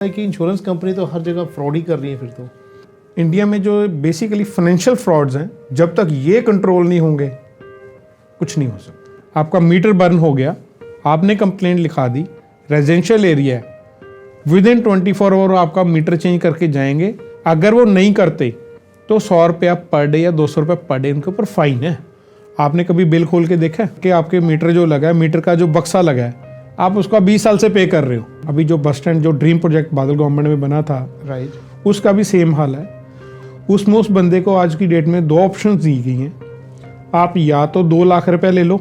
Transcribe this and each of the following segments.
कि insurance company तो हर जगह फ्रॉड ही कर रही है। फिर तो इंडिया में जो बेसिकली फाइनेंशियल फ्रॉड्स हैं, जब तक ये कंट्रोल नहीं होंगे कुछ नहीं हो सकता। आपका मीटर बर्न हो गया, आपने कंप्लेंट लिखा दी, रेजिडेंशियल एरिया है, विद इन 24 आवर आपका मीटर चेंज करके जाएंगे। अगर वो नहीं करते तो 100 रुपया पर डे या 200 रुपये पर डे उनके ऊपर फाइन है। आपने कभी बिल खोल के देखा है कि आपके मीटर जो लगा है, मीटर का जो बक्सा लगा है, आप उसका 20 साल से पे कर रहे हो। अभी जो बस स्टैंड जो ड्रीम प्रोजेक्ट बादल गवर्नमेंट में बना था, राइट, उसका भी सेम हाल है। उसमें उस बंदे को आज की डेट में 2 ऑप्शन दी गई हैं। आप या तो 2 लाख रुपए ले लो,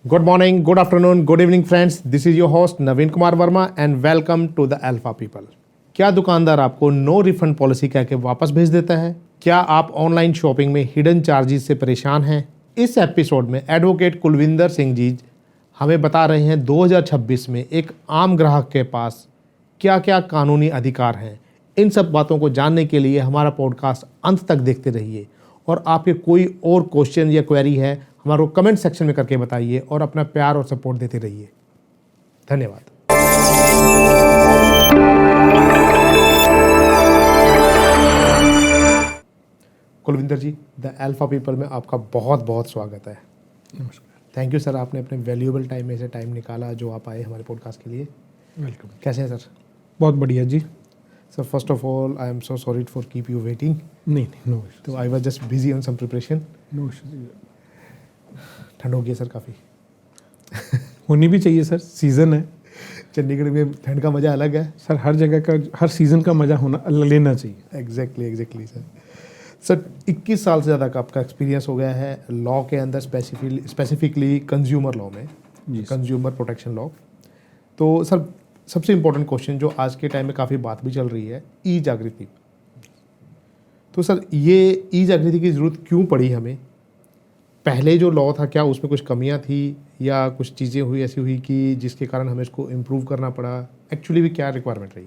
good morning, good afternoon, good evening friends, this is your host Naveen Kumar Varma and welcome to the alpha people. क्या दुकानदार आपको नो रिफंड पॉलिसी कह के वापस भेज देता है? क्या आप ऑनलाइन शॉपिंग में हिडन चार्जेस से परेशान हैं? इस एपिसोड में एडवोकेट कुलविंदर सिंह जी हमें बता रहे हैं 2026 में एक आम ग्राहक के पास क्या क्या कानूनी अधिकार हैं। इन सब बातों को जानने के लिए हमारा पॉडकास्ट अंत तक देखते रहिए और आपके कोई और क्वेश्चन या क्वेरी है हमारे को कमेंट सेक्शन में करके बताइए और अपना प्यार और सपोर्ट देते रहिए। धन्यवाद। कुलविंदर जी, द अल्फा पीपल में आपका बहुत बहुत स्वागत है। नमस्कार। थैंक यू सर, आपने अपने वैल्यूएबल टाइम में से टाइम निकाला जो आप आए हमारे पॉडकास्ट के लिए। वेलकम। कैसे हैं सर? बहुत बढ़िया जी। Sir first of all I am so sorry for keep you waiting. नहीं, नो इश्यूज, तो I was just busy on some preparation. No issues. ठंड हो गई सर काफ़ी। होनी भी चाहिए सर, सीज़न है चंडीगढ़ में ठंड का मज़ा अलग है सर। हर जगह का, हर सीज़न का मज़ा होना लेना चाहिए। एग्जैक्टली सर 21 साल से ज़्यादा का आपका एक्सपीरियंस हो गया है लॉ के अंदर, स्पेसिफिकली कंज्यूमर लॉ में, कंज्यूमर प्रोटेक्शन लॉ। तो सर सबसे इम्पोर्टेंट क्वेश्चन जो आज के टाइम में काफ़ी बात भी चल रही है, ई जागृति। तो सर ये ई जागृति की ज़रूरत क्यों पड़ी हमें? पहले जो लॉ था क्या उसमें कुछ कमियां थी या कुछ चीज़ें हुई ऐसी हुई कि जिसके कारण हमें इसको इम्प्रूव करना पड़ा? एक्चुअली भी क्या रिक्वायरमेंट रही?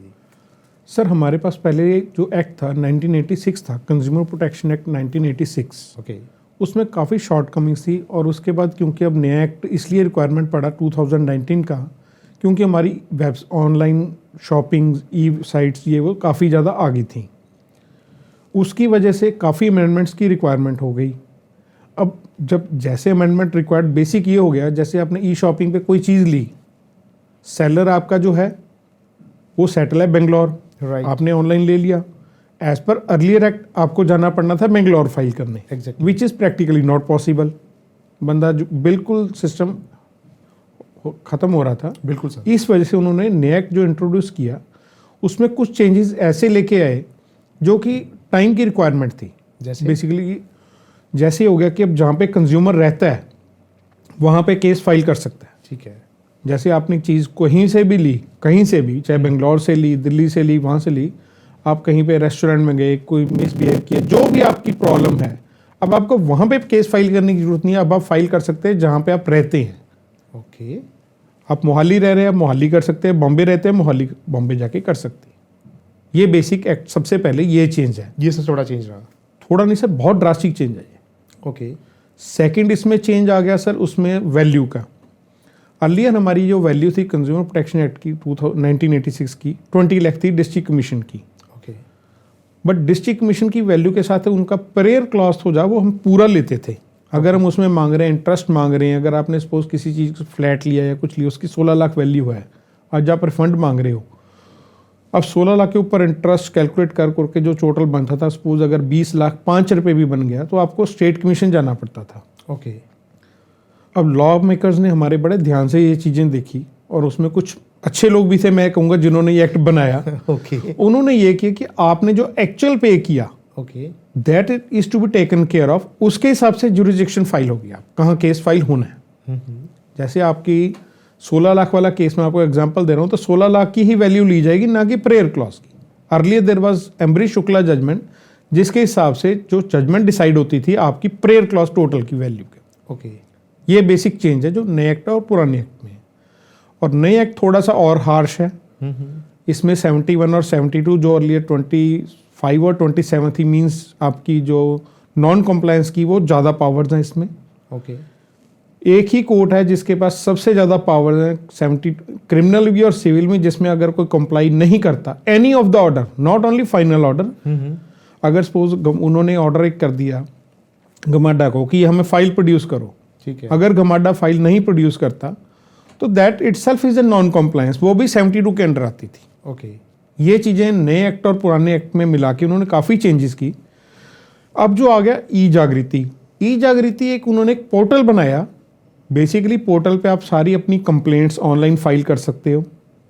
सर हमारे पास पहले जो एक्ट था 1986 था, कंज्यूमर प्रोटेक्शन एक्ट 1986। ओके। उसमें काफ़ी शॉर्ट कमिंग्स थी और उसके बाद क्योंकि अब नया एक्ट इसलिए रिक्वायरमेंट पड़ा 2019 का, क्योंकि हमारी वेब ऑनलाइन शॉपिंग, ई साइट्स, ये वो काफ़ी ज़्यादा आगे थी। उसकी वजह से काफ़ी अमेंडमेंट्स की रिक्वायरमेंट हो गई। अब जब जैसे अमेंडमेंट रिक्वायर्ड, बेसिक ये हो गया, जैसे आपने ई शॉपिंग पे कोई चीज़ ली, सेलर आपका जो है वो सेटल है बेंगलोर, राइट। आपने ऑनलाइन ले लिया। एज पर अर्लियर एक्ट आपको जाना पड़ना था बेंगलोर फाइल करने, exactly. Which is practically not possible. बंदा जो बिल्कुल सिस्टम ख़त्म हो रहा था। बिल्कुल सर। इस वजह से उन्होंने नया एक्ट जो इंट्रोड्यूस किया उसमें कुछ चेंजेस ऐसे लेके आए जो कि टाइम की रिक्वायरमेंट थी। जैसे बेसिकली जैसे हो गया कि अब जहाँ पे कंज्यूमर रहता है वहाँ पे केस फाइल कर सकता है। ठीक है। जैसे आपने चीज़ कहीं से भी ली, कहीं से भी, चाहे बेंगलोर से ली, दिल्ली से ली, वहाँ से ली, आप कहीं पे रेस्टोरेंट में गए, कोई मिसबिहेव किया, जो भी आपकी प्रॉब्लम है, अब आपको वहाँ पे केस फाइल करने की जरूरत नहीं है। अब आप फाइल कर सकते हैं जहाँ पे आप रहते हैं। ओके। आप मोहाली रह रहे हैं, आप मोहाली कर सकते हैं, बॉम्बे रहते हैं, मोहाली बॉम्बे जाके कर सकते हैं। ये बेसिक एक्ट सबसे पहले ये चेंज है। ये सब थोड़ा चेंज रहा? थोड़ा नहीं सर, बहुत ड्रास्टिक चेंज है ये। ओके। सेकंड इसमें चेंज आ गया सर उसमें वैल्यू का। अर्लियर हमारी जो वैल्यू थी कंज्यूमर प्रोटेक्शन एक्ट की 1986 की 20 लाख थी डिस्ट्रिक्ट कमीशन की। ओके। बट डिस्ट्रिक्ट कमीशन की वैल्यू के साथ उनका प्रेयर क्लॉज हो जा वो हम पूरा लेते थे। अगर हम उसमें मांग रहे हैं, इंटरेस्ट मांग रहे हैं, अगर आपने सपोज किसी चीज़ को फ्लैट लिया या कुछ लिया, उसकी 16 लाख वैल्यू है, आज आप रिफंड मांग रहे हो, अब 16 लाख के ऊपर इंटरेस्ट कैलकुलेट कर करके जो टोटल बनता था, सपोज अगर 20 लाख 5 रुपये भी बन गया तो आपको स्टेट कमीशन जाना पड़ता था। ओके। अब लॉ मेकर्स ने हमारे बड़े ध्यान से ये चीज़ें देखी और उसमें कुछ अच्छे लोग भी थे, मैं कहूँगा, जिन्होंने ये एक्ट बनाया। ओके। उन्होंने ये किया कि आपने जो एक्चुअल पे किया, okay, that is to be taken care of, उसके हिसाब से जुरिडिक्शन फाइल होगी, आप कहाँ केस फाइल होना है। जैसे आपकी 16 लाख वाला केस में आपको एग्जांपल दे रहा हूँ, तो 16 लाख की ही वैल्यू ली जाएगी, ना कि प्रेयर क्लॉज की। Earlier there was Ambrish Shukla judgment, जिसके हिसाब से जो जजमेंट डिसाइड होती थी आपकी प्रेयर क्लॉज टोटल की वैल्यू के। ओके। ये बेसिक चेंज है जो नए एक्ट और पुराने एक्ट में है। और नए एक्ट थोड़ा सा और हार्श है। इसमें 71 और 72 जो अर्लियर 25 और 27 थी, मीन्स आपकी जो नॉन कॉम्प्लायंस की, वो ज़्यादा पावर्स हैं इसमें। ओके। एक ही कोर्ट है जिसके पास सबसे ज़्यादा पावर है 70 क्रिमिनल भी और सिविल में, जिसमें अगर कोई कंप्लाई नहीं करता any of the order, not only final order, अगर सपोज उन्होंने ऑर्डर एक कर दिया गमाडा को कि हमें फाइल प्रोड्यूस करो, ठीक है, अगर गमाडा फाइल नहीं प्रोड्यूस करता तो that itself is a non compliance, वो भी 72 के अंडर आती थी। ओके, ये चीज़ें नए एक्ट और पुराने एक्ट में मिला के उन्होंने काफ़ी चेंजेस की। अब जो आ गया ई जागृति, ई जागृति एक उन्होंने एक पोर्टल बनाया। बेसिकली पोर्टल पे आप सारी अपनी कंप्लेंट्स ऑनलाइन फाइल कर सकते हो,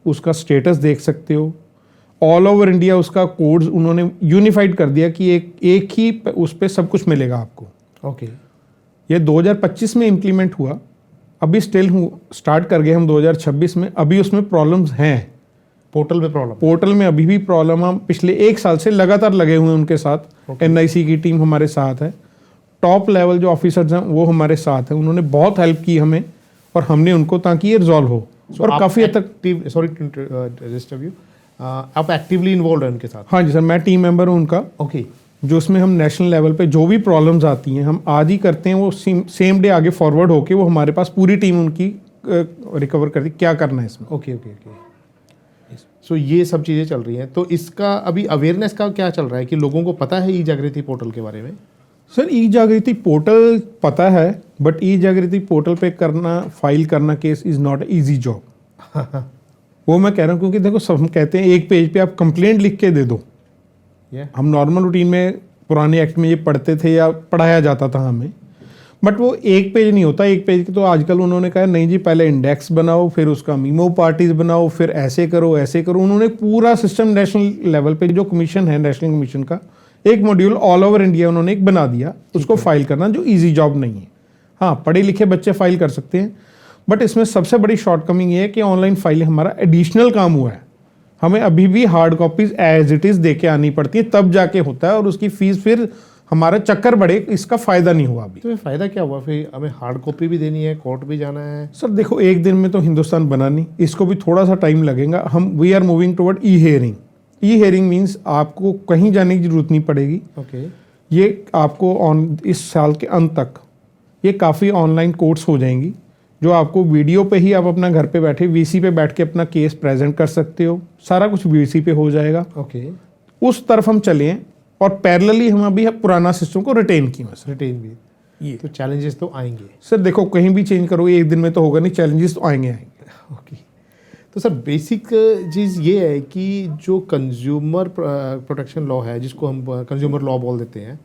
उसका स्टेटस देख सकते हो, ऑल ओवर इंडिया उसका कोड्स उन्होंने यूनिफाइड कर दिया कि एक ही उस पर सब कुछ मिलेगा आपको। ओके, ये 2025 में इम्प्लीमेंट हुआ, अभी स्टिल स्टार्ट कर गए हम 2026 में, अभी उसमें प्रॉब्लम्स हैं। पोर्टल में प्रॉब्लम, पोर्टल में अभी भी प्रॉब्लम, हम पिछले 1 साल से लगातार लगे हुए हैं उनके साथ। एनआईसी की टीम हमारे साथ है, टॉप लेवल जो ऑफिसर्स हैं वो हमारे साथ हैं, उन्होंने बहुत हेल्प की हमें और हमने उनको, ताकि ये रिजॉल्व हो। और काफ़ी हद तक, सॉरी टू डिस्टर्ब यू, आप एक्टिवली इन्वॉल्व हैं उनके साथ? हाँ जी सर, मैं टीम मेंबर हूँ उनका, ओके, जो उसमें हम नेशनल लेवल पे जो भी प्रॉब्लम्स आती हैं हम आज ही करते हैं, वो सेम डे आगे फॉरवर्ड होके वो हमारे पास पूरी टीम उनकी रिकवर करती क्या करना है इसमें। ओके ओके ओके, सो ये सब चीज़ें चल रही हैं। तो इसका अभी अवेयरनेस का क्या चल रहा है कि लोगों को पता है ई जागृति पोर्टल के बारे में? सर ई जागृति पोर्टल पता है, बट ई जागृति पोर्टल पे करना, फाइल करना case is not easy job. वो मैं कह रहा हूँ, क्योंकि देखो सब हम कहते हैं एक पेज पे आप कंप्लेंट लिख के दे दो। हम नॉर्मल रूटीन में पुराने एक्ट में ये पढ़ते थे या पढ़ाया जाता था हमें, बट वो एक पेज नहीं होता। एक पेज की तो आजकल उन्होंने कहा नहीं जी, पहले इंडेक्स बनाओ, फिर उसका मीमो पार्टीज बनाओ, फिर ऐसे करो ऐसे करो। उन्होंने पूरा सिस्टम नेशनल लेवल पे जो कमीशन है, नेशनल कमीशन का एक मॉड्यूल ऑल ओवर इंडिया उन्होंने एक बना दिया, उसको फाइल करना, जो ईजी जॉब नहीं है। हाँ, पढ़े लिखे बच्चे फाइल कर सकते हैं, बट इसमें सबसे बड़ी शॉर्टकमिंग ये है कि ऑनलाइन फाइल हमारा एडिशनल काम हुआ है। हमें अभी भी hard copies as it is दे के आनी पड़ती है, तब जाके होता है, और उसकी फीस फिर हमारा चक्कर बढ़े, इसका फायदा नहीं हुआ अभी। तो फायदा क्या हुआ फिर? हमें हार्ड कॉपी भी देनी है, कोर्ट भी जाना है। सर देखो, एक दिन में तो हिंदुस्तान बना नहीं, इसको भी थोड़ा सा टाइम लगेगा। We are moving toward e hearing. E hearing means आपको कहीं जाने की जरूरत नहीं पड़ेगी। ओके, ये आपको इस साल के अंत तक ये काफ़ी ऑनलाइन कोर्ट्स हो जाएंगी, जो आपको वीडियो पे ही आप अपना घर पे बैठे वीसी पे बैठ के अपना केस प्रेजेंट कर सकते हो। सारा कुछ वीसी पे हो जाएगा। ओके, उस तरफ हम चले हैं, और पैरेलली हम अभी पुराना सिस्टम को रिटेन किया है। रिटेन भी, ये तो चैलेंजेस तो आएंगे। सर देखो, कहीं भी चेंज करोगे एक दिन में तो होगा नहीं, चैलेंजेस तो आएंगे। ओके, तो सर बेसिक चीज़ ये है कि जो कंज्यूमर प्रोटेक्शन लॉ है, जिसको हम कंज्यूमर लॉ बोल देते हैं,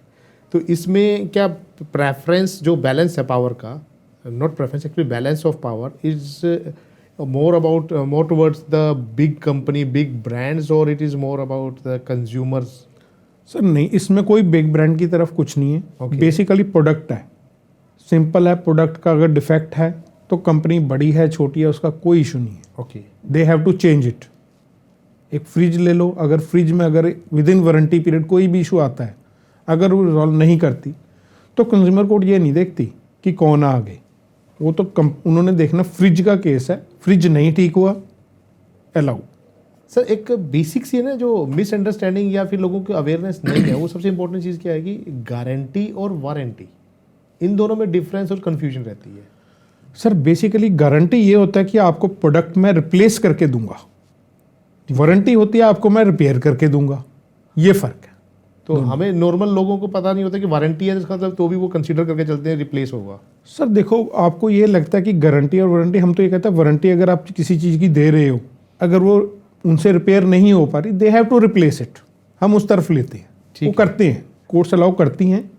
तो इसमें क्या प्रेफरेंस, जो बैलेंस है पावर का, not preference actually balance of power is more towards the big company, big brands, or it is more about the consumers? Sir नहीं, इसमें कोई बिग ब्रांड की तरफ कुछ नहीं है। Okay. बेसिकली प्रोडक्ट है, सिंपल है। प्रोडक्ट का अगर डिफेक्ट है तो कंपनी बड़ी है छोटी है उसका कोई इशू नहीं है। Okay, they have to change it. एक फ्रिज ले लो, अगर फ्रिज में अगर विद इन वारंटी पीरियड कोई भी इशू आता है, अगर वो रिजॉल्व नहीं करती, तो कंज्यूमर कोर्ट ये नहीं देखती कि कौन आ गए, वो तो उन्होंने देखना फ्रिज का केस है, फ्रिज नहीं ठीक हुआ, अलाउ। सर एक बेसिक सी है ना, जो मिसअंडरस्टैंडिंग या फिर लोगों की अवेयरनेस नहीं है, वो सबसे इंपॉर्टेंट चीज़ क्या है कि गारंटी और वारंटी, इन दोनों में डिफरेंस और कन्फ्यूजन रहती है। सर बेसिकली गारंटी ये होता है कि आपको प्रोडक्ट मैं रिप्लेस करके दूंगा, वारंटी होती है आपको मैं रिपेयर करके दूंगा, ये फ़र्क है। तो हमें नॉर्मल लोगों को पता नहीं होता कि वारंटी है, इसका मतलब तो भी वो कंसीडर करके चलते हैं रिप्लेस होगा। सर देखो, आपको ये लगता है कि गारंटी और वारंटी, हम तो ये कहते हैं वारंटी अगर आप किसी चीज़ की दे रहे हो, अगर वो उनसे रिपेयर नहीं हो पा रही, they have to replace it, हम उस तरफ लेते हैं, वो करते हैं, कोर्ट्स अलाउ करती हैं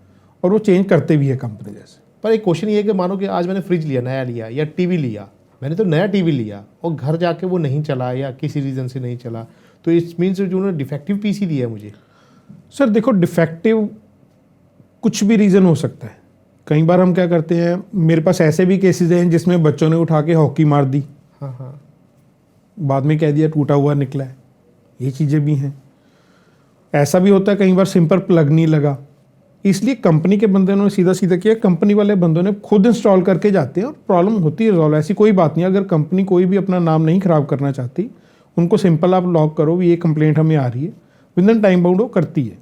और वो चेंज करते भी है कंपनी जैसे। पर एक क्वेश्चन ये है कि मानो कि आज मैंने फ्रिज लिया, नया लिया, या टीवी लिया, मैंने तो नया टीवी लिया और घर जाके वो नहीं चला या किसी रीज़न से नहीं चला, तो इट्स मीन्स जो उन्होंने डिफेक्टिव पीसी दिया है मुझे। सर देखो, डिफेक्टिव कुछ भी रीज़न हो सकता है। कई बार हम क्या करते हैं, मेरे पास ऐसे भी केसेस हैं जिसमें बच्चों ने उठा के हॉकी मार दी, हाँ हाँ, बाद में कह दिया टूटा हुआ निकला है, ये चीज़ें भी हैं। ऐसा भी होता है कई बार सिंपल प्लग नहीं लगा, इसलिए कंपनी के बंदे ने सीधा सीधा किया, कंपनी वाले बंदों ने खुद इंस्टॉल करके जाते हैं और प्रॉब्लम होती है रिजॉल्व। ऐसी कोई बात नहीं, अगर कंपनी कोई भी अपना नाम नहीं ख़राब करना चाहती, उनको सिंपल आप लॉक करो, ये कंप्लेंट हमें आ रही है, विद इन टाइम बाउंड वो करती है।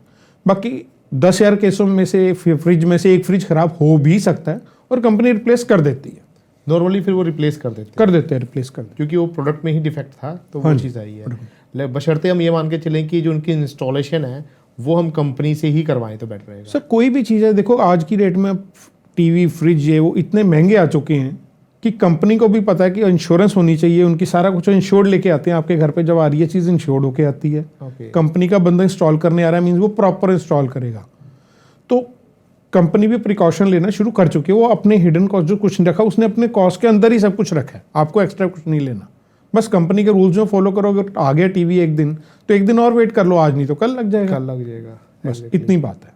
बाकी 10,000 केसों में से फ्रिज में से एक फ्रिज ख़राब हो भी सकता है और कंपनी रिप्लेस कर देती है। नॉर्मली फिर वो रिप्लेस कर देते हैं रिप्लेस कर देते क्योंकि वो प्रोडक्ट में ही डिफेक्ट था, तो हाँ वो जी, चीज़ आई है। बशर्ते हम ये मान के चलें कि जो उनकी इंस्टॉलेशन है वो हम कंपनी से ही करवाएं तो बेटर रहेगा। सर कोई भी चीज़ है, देखो आज की डेट में टीवी फ्रिज ये वो इतने महंगे आ चुके हैं कि कंपनी को भी पता है कि इंश्योरेंस होनी चाहिए, उनकी सारा कुछ इंश्योर्ड लेके आते हैं आपके घर पे, जब आ रही है चीज़ इंश्योर्ड होके आती है। ओके, कंपनी का बंदा इंस्टॉल करने आ रहा है मीन्स वो प्रॉपर इंस्टॉल करेगा। तो कंपनी भी प्रिकॉशन लेना शुरू कर चुकी है, वो अपने हिडन कॉस्ट जो कुछ नहीं रखा उसने अपने कॉस्ट के अंदर ही सब कुछ रखा है, आपको एक्स्ट्रा कुछ नहीं लेना। बस कंपनी के रूल्स में फॉलो करोगे, आ गया टीवी एक दिन तो एक दिन और वेट कर लो, आज नहीं तो कल लग जाएगा, कल लग जाएगा। बस इतनी बात है।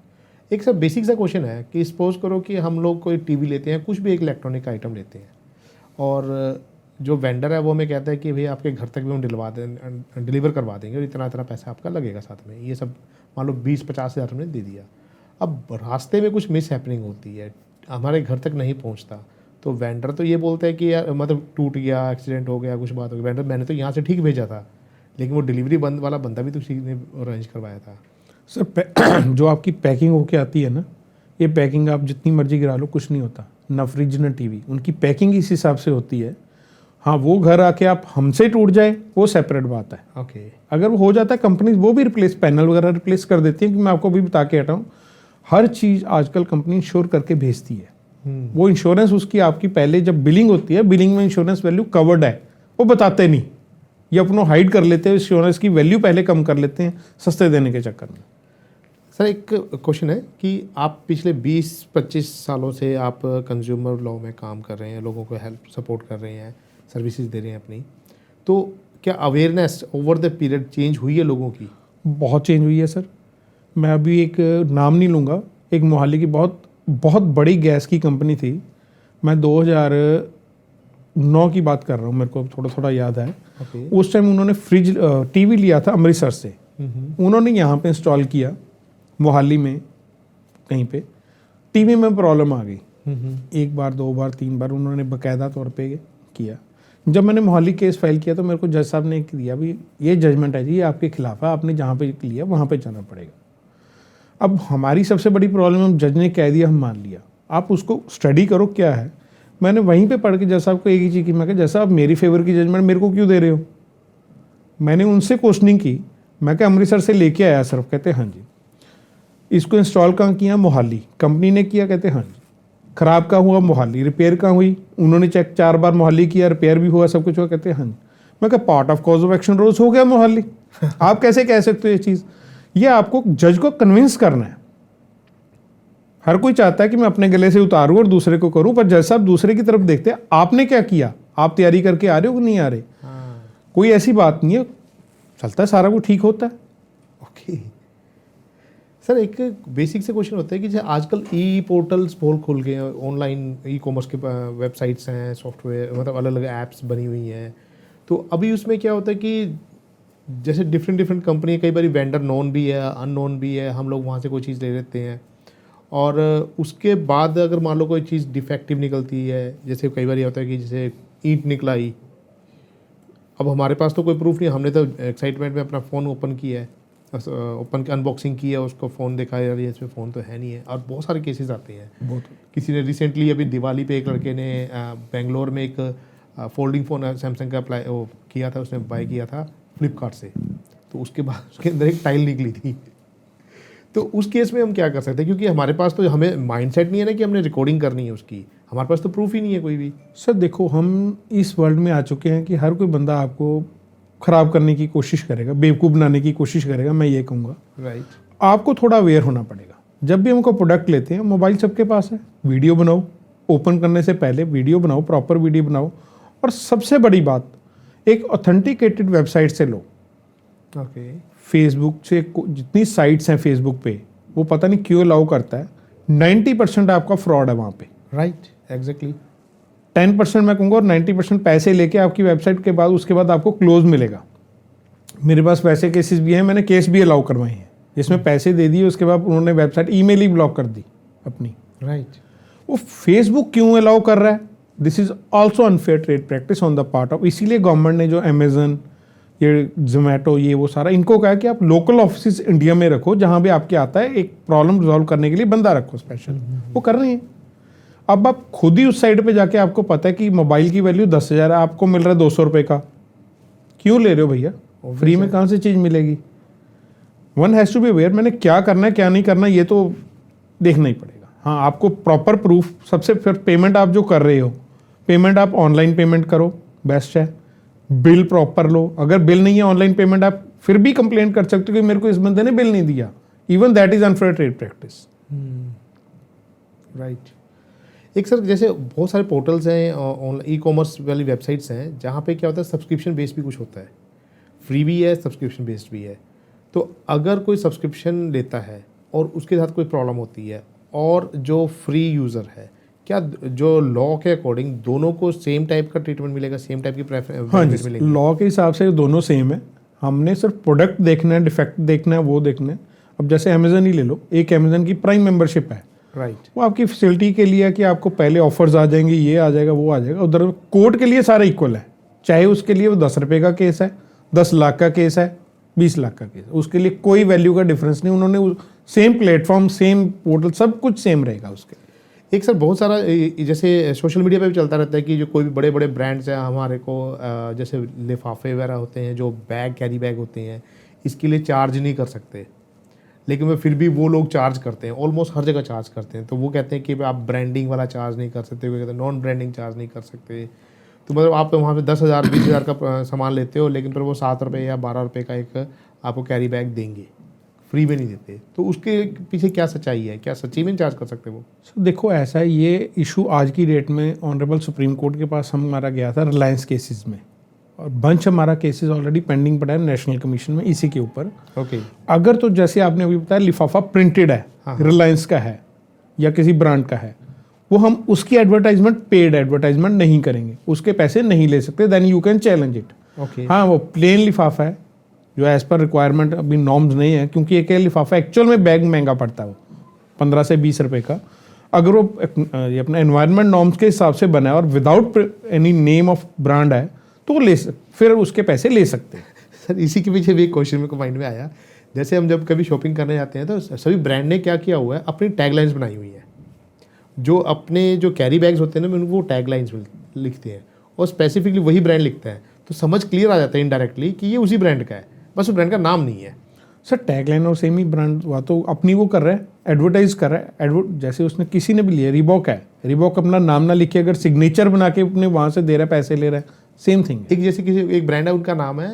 एक सब बेसिक सा क्वेश्चन है कि सपोज करो कि हम लोग कोई टीवी लेते हैं, कुछ भी एक इलेक्ट्रॉनिक आइटम लेते हैं, और जो वेंडर है वो हमें कहता है कि भाई आपके घर तक भी हम डिलीवर करवा देंगे और इतना इतना पैसा आपका लगेगा साथ में, ये सब मान लो 20-50 हज़ार हमने दे दिया। अब रास्ते में कुछ मिस हैपनिंग होती है, हमारे घर तक नहीं पहुंचता, तो वेंडर तो ये बोलता है कि यार मतलब टूट गया, एक्सीडेंट हो गया, कुछ बात हो गई, वेंडर मैंने तो यहाँ से ठीक भेजा था, लेकिन वो डिलीवरी बंद वाला बंदा भी तो उसी ने अरेंज करवाया था। सर जो आपकी पैकिंग होके आती है ना, ये पैकिंग आप जितनी मर्जी गिरा लो कुछ नहीं होता, ना फ्रिज ना टीवी, उनकी पैकिंग इस हिसाब से होती है। हाँ वो घर आके आप हमसे टूट जाए वो सेपरेट बात है। ओके, अगर वो हो जाता है कंपनी वो भी रिप्लेस, पैनल वगैरह रिप्लेस कर देती है, कि मैं आपको भी बता के हटाऊँ, हर चीज़ आजकल कंपनी इंश्योर करके भेजती है। वो इंश्योरेंस उसकी आपकी पहले जब बिलिंग होती है, बिलिंग में इंश्योरेंस वैल्यू कवर्ड है, वो बताते नहीं, ये अपनों हाइड कर लेते हैं, इंश्योरेंस की वैल्यू पहले कम कर लेते हैं सस्ते देने के चक्कर में। सर एक क्वेश्चन है कि आप पिछले 20-25 सालों से आप कंज्यूमर लॉ में काम कर रहे हैं, लोगों को हेल्प सपोर्ट कर रहे हैं, सर्विसेज दे रहे हैं अपनी, तो क्या awareness over the period change हुई है लोगों की? बहुत चेंज हुई है सर। मैं अभी एक नाम नहीं लूँगा, एक मोहाली की बहुत बहुत बड़ी गैस की कंपनी थी, मैं 2009 की बात कर रहा हूँ, मेरे को थोड़ा थोड़ा याद है। ओके, उस टाइम उन्होंने फ्रिज टीवी लिया था अमृतसर से, उन्होंने यहाँ पे इंस्टॉल किया मोहाली में कहीं पे, टीवी में प्रॉब्लम आ गई, एक बार 2 बार 3 बार उन्होंने बाकायदा तौर पे किया। जब मैंने मोहाली केस फाइल किया तो मेरे को जज साहब ने दिया भी ये जजमेंट है जी, ये आपके खिलाफ है, आपने जहाँ पे लिया वहाँ पे जाना पड़ेगा। अब हमारी सबसे बड़ी प्रॉब्लम, हम जज ने कह दिया हम मान लिया, आप उसको स्टडी करो क्या है। मैंने वहीं पे पढ़ के जज साहब को एक ही चीज़ की, मैं कहा जज साहब मेरी फेवर की जजमेंट मेरे को क्यों दे रहे हो। मैंने उनसे क्वेश्चनिंग की, मैं क्या अमृतसर से लेके आया सर, कहते हाँ जी। इसको इंस्टॉल कहाँ किया, मोहाली, कंपनी ने किया, कहते हाँ जी। ख़राब कहाँ हुआ, मोहाली। रिपेयर कहाँ हुई, उन्होंने चेक 4 बार मोहाली किया, रिपेयर भी हुआ, सब कुछ हुआ, कहते हाँ जी। मैं कहा part of cause of action रोज हो गया मोहाली। आप कैसे कह सकते हो ये चीज़, ये आपको जज को कन्विंस करना है। हर कोई चाहता है कि मैं अपने गले से उतारूं और दूसरे को करूं, पर जज साहब दूसरे की तरफ देखते हैं, आपने क्या किया, आप तैयारी करके आ रहे हो कि नहीं आ रहे। कोई ऐसी बात नहीं है, चलता है सारा कुछ ठीक होता है। ओके सर, एक बेसिक से क्वेश्चन होता है कि जैसे आजकल ई पोर्टल्स बहुत खुल गए हैं, ऑनलाइन ई कॉमर्स के वेबसाइट्स हैं, सॉफ्टवेयर मतलब अलग अलग ऐप्स बनी हुई हैं, तो अभी उसमें क्या होता है कि जैसे डिफरेंट कंपनी, कई बार वेंडर नोन भी है, अननोन भी है, हम लोग वहाँ से कोई चीज़ ले लेते हैं, और उसके बाद अगर मान लो कोई चीज़ डिफेक्टिव निकलती है, जैसे कई बार ये होता है कि जैसे ईंट निकला ही, अब हमारे पास तो कोई प्रूफ नहीं, हमने तो एक्साइटमेंट में अपना फ़ोन ओपन किया है, ओपन अनबॉक्सिंग किया, उसको फ़ोन देखा, यार ये इसमें फ़ोन तो है नहीं है, और बहुत सारे केसेस आते हैं। बहुत किसी ने रिसेंटली अभी दिवाली पे एक लड़के ने बेंगलोर में एक फोल्डिंग फ़ोन सैमसंग का अप्लाई वो किया था, उसने बाय किया था फ्लिपकार्ट से, तो उसके बाद उसके अंदर एक टाइल निकली थी। तो उस केस में हम क्या कर सकते हैं, क्योंकि हमारे पास तो हमें माइंडसेट नहीं है ना कि हमने रिकॉर्डिंग करनी है उसकी, हमारे पास तो प्रूफ ही नहीं है कोई भी। सर देखो, हम इस वर्ल्ड में आ चुके हैं कि हर कोई बंदा आपको ख़राब करने की कोशिश करेगा, बेवकूफ़ बनाने की कोशिश करेगा, मैं ये कहूँगा। राइट, आपको थोड़ा अवेयर होना पड़ेगा। जब भी हमको प्रोडक्ट लेते हैं, मोबाइल सबके पास है, वीडियो बनाओ, ओपन करने से पहले वीडियो बनाओ, प्रॉपर वीडियो बनाओ, और सबसे बड़ी बात, एक ऑथेंटिकेटेड वेबसाइट से लो। ओके, फेसबुक से जितनी साइट्स हैं फेसबुक पे, वो पता नहीं क्यों अलाउ करता है, 90% आपका फ्रॉड है वहाँ पे। Right, exactly. 10% मैं कहूँगा, और 90% पैसे लेके आपकी वेबसाइट के बाद उसके बाद आपको क्लोज मिलेगा। मेरे पास वैसे केसेस भी हैं, मैंने केस भी अलाउ करवाए हैं जिसमें पैसे दे दिए, उसके बाद उन्होंने वेबसाइट ईमेल ही ब्लॉक कर दी अपनी। राइट, वो फेसबुक क्यों अलाउ कर रहा है, this is also unfair trade practice on the part of, इसीलिए गवर्नमेंट ने जो अमेजन, ये जोमेटो, ये वो सारा, इनको कहा कि आप लोकल ऑफिस इंडिया में रखो, जहाँ भी आपके आता है, एक प्रॉब्लम रिजॉल्व करने के लिए बंदा रखो स्पेशल, वो कर रहे हैं। अब आप खुद ही उस साइड पे जाके आपको पता है कि मोबाइल की वैल्यू 10,000 है, आपको मिल रहा है 200 रुपये का, क्यों ले रहे हो भैया? फ्री में कहाँ से चीज़ मिलेगी? One has to be aware, मैंने क्या करना है क्या नहीं करना ये तो देखना ही पड़ेगा। हाँ, आपको प्रॉपर प्रूफ, सबसे फिर पेमेंट आप जो कर रहे हो, पेमेंट आप ऑनलाइन पेमेंट करो, बेस्ट है। बिल प्रॉपर लो, अगर बिल नहीं है ऑनलाइन पेमेंट, आप फिर भी कंप्लेंट कर सकते हो कि मेरे को इस बंदे ने बिल नहीं दिया, even that is unfair trade practice. Right. एक सर, जैसे बहुत सारे पोर्टल्स हैं, ई कॉमर्स वाली वेबसाइट्स हैं, जहाँ पे क्या होता है सब्सक्रिप्शन बेस्ड भी कुछ होता है, फ्री भी है, सब्सक्रिप्शन बेस्ड भी है। तो अगर कोई सब्सक्रिप्शन लेता है और उसके साथ कोई प्रॉब्लम होती है, और जो फ्री यूज़र है, क्या जो लॉ के अकॉर्डिंग दोनों को सेम टाइप का ट्रीटमेंट मिलेगा, सेम टाइप की हाँ प्रेफरेंस जी, मिलेगी? लॉ के हिसाब से दोनों सेम है। हमने सिर्फ प्रोडक्ट देखना है, डिफेक्ट देखना है, वो देखना है। अब जैसे अमेजन ही ले लो, एक अमेजन की प्राइम मेंबरशिप है, राइट। वो आपकी फैसिलिटी के लिए है कि आपको पहले ऑफर्स आ जाएंगे, ये आ जाएगा, वो आ जाएगा। उधर कोर्ट के लिए सारा इक्वल है, चाहे उसके लिए वो 10 रुपये का केस है, 10 लाख का केस है, 20 लाख का केस है, उसके लिए कोई वैल्यू का डिफरेंस नहीं। उन्होंने सेम प्लेटफॉर्म, सेम पोर्टल, सब कुछ सेम रहेगा उसके। एक सर, बहुत सारा जैसे सोशल मीडिया पे भी चलता रहता है कि जो कोई भी बड़े बड़े ब्रांड्स हैं हमारे को, जैसे लिफाफे वगैरह होते हैं, जो बैग, कैरी बैग होते हैं, इसके लिए चार्ज नहीं कर सकते, लेकिन वे फिर भी वो लोग चार्ज करते हैं, ऑलमोस्ट हर जगह चार्ज करते हैं। तो वो कहते हैं कि आप ब्रांडिंग वाला चार्ज नहीं कर सकते, वो कहते हैं नॉन ब्रांडिंग चार्ज नहीं कर सकते। तो मतलब आप वहाँ पे 10,000 20,000 का सामान लेते हो, लेकिन फिर वो 7 रुपये या 12 रुपये का एक आपको कैरी बैग देंगे, फ्री में नहीं देते। तो उसके पीछे क्या सच्चाई है? क्या सच्ची में चार्ज कर सकते वो? देखो, ऐसा है, ये इशू आज की डेट में ऑनरेबल सुप्रीम कोर्ट के पास हमारा गया था रिलायंस केसेस में, और बंच हमारा केसेस ऑलरेडी पेंडिंग पड़ा है नेशनल कमीशन में इसी के ऊपर। ओके। अगर तो जैसे आपने अभी बताया लिफाफा प्रिंटेड है, रिलायंस का है या किसी ब्रांड का है, वो हम उसकी एडवर्टाइजमेंट, पेड एडवर्टाइजमेंट नहीं करेंगे, उसके पैसे नहीं ले सकते, then you can challenge it. Okay. हाँ, वो प्लेन लिफाफा है जो एज पर रिक्वायरमेंट अभी नॉर्म्स नहीं है, क्योंकि एक लिफाफा एक्चुअल में बैग महंगा पड़ता है, वो 15 से 20 रुपए का। अगर वो ये अपने एनवायरनमेंट नॉर्म्स के हिसाब से बना है और without any name of brand है, तो वो फिर उसके पैसे ले सकते हैं। सर, इसी के पीछे भी एक क्वेश्चन मेरे को माइंड में आया। जैसे हम जब कभी शॉपिंग करने जाते हैं तो सभी ब्रांड ने क्या किया हुआ है, अपनी टैगलाइंस बनाई हुई है। जो अपने जो कैरी बैग्स होते हैं ना, उनको वो टैगलाइंस लिखते हैं, और स्पेसिफिकली वही ब्रांड लिखता है, तो समझ क्लियर आ जाता है इनडायरेक्टली कि ये उसी ब्रांड का है, बस उस ब्रांड का नाम नहीं है। सर, टैगलाइन और सेम ही ब्रांड हुआ तो अपनी वो कर रहा है, एडवर्टाइज कर रहा है। जैसे उसने किसी ने भी लिया, रिबॉक है, रिबॉक अपना नाम ना लिखे, अगर सिग्नेचर बना के अपने वहाँ से दे रहा है, पैसे ले रहा है, सेम थिंग। एक जैसे किसी एक ब्रांड है, उनका नाम है,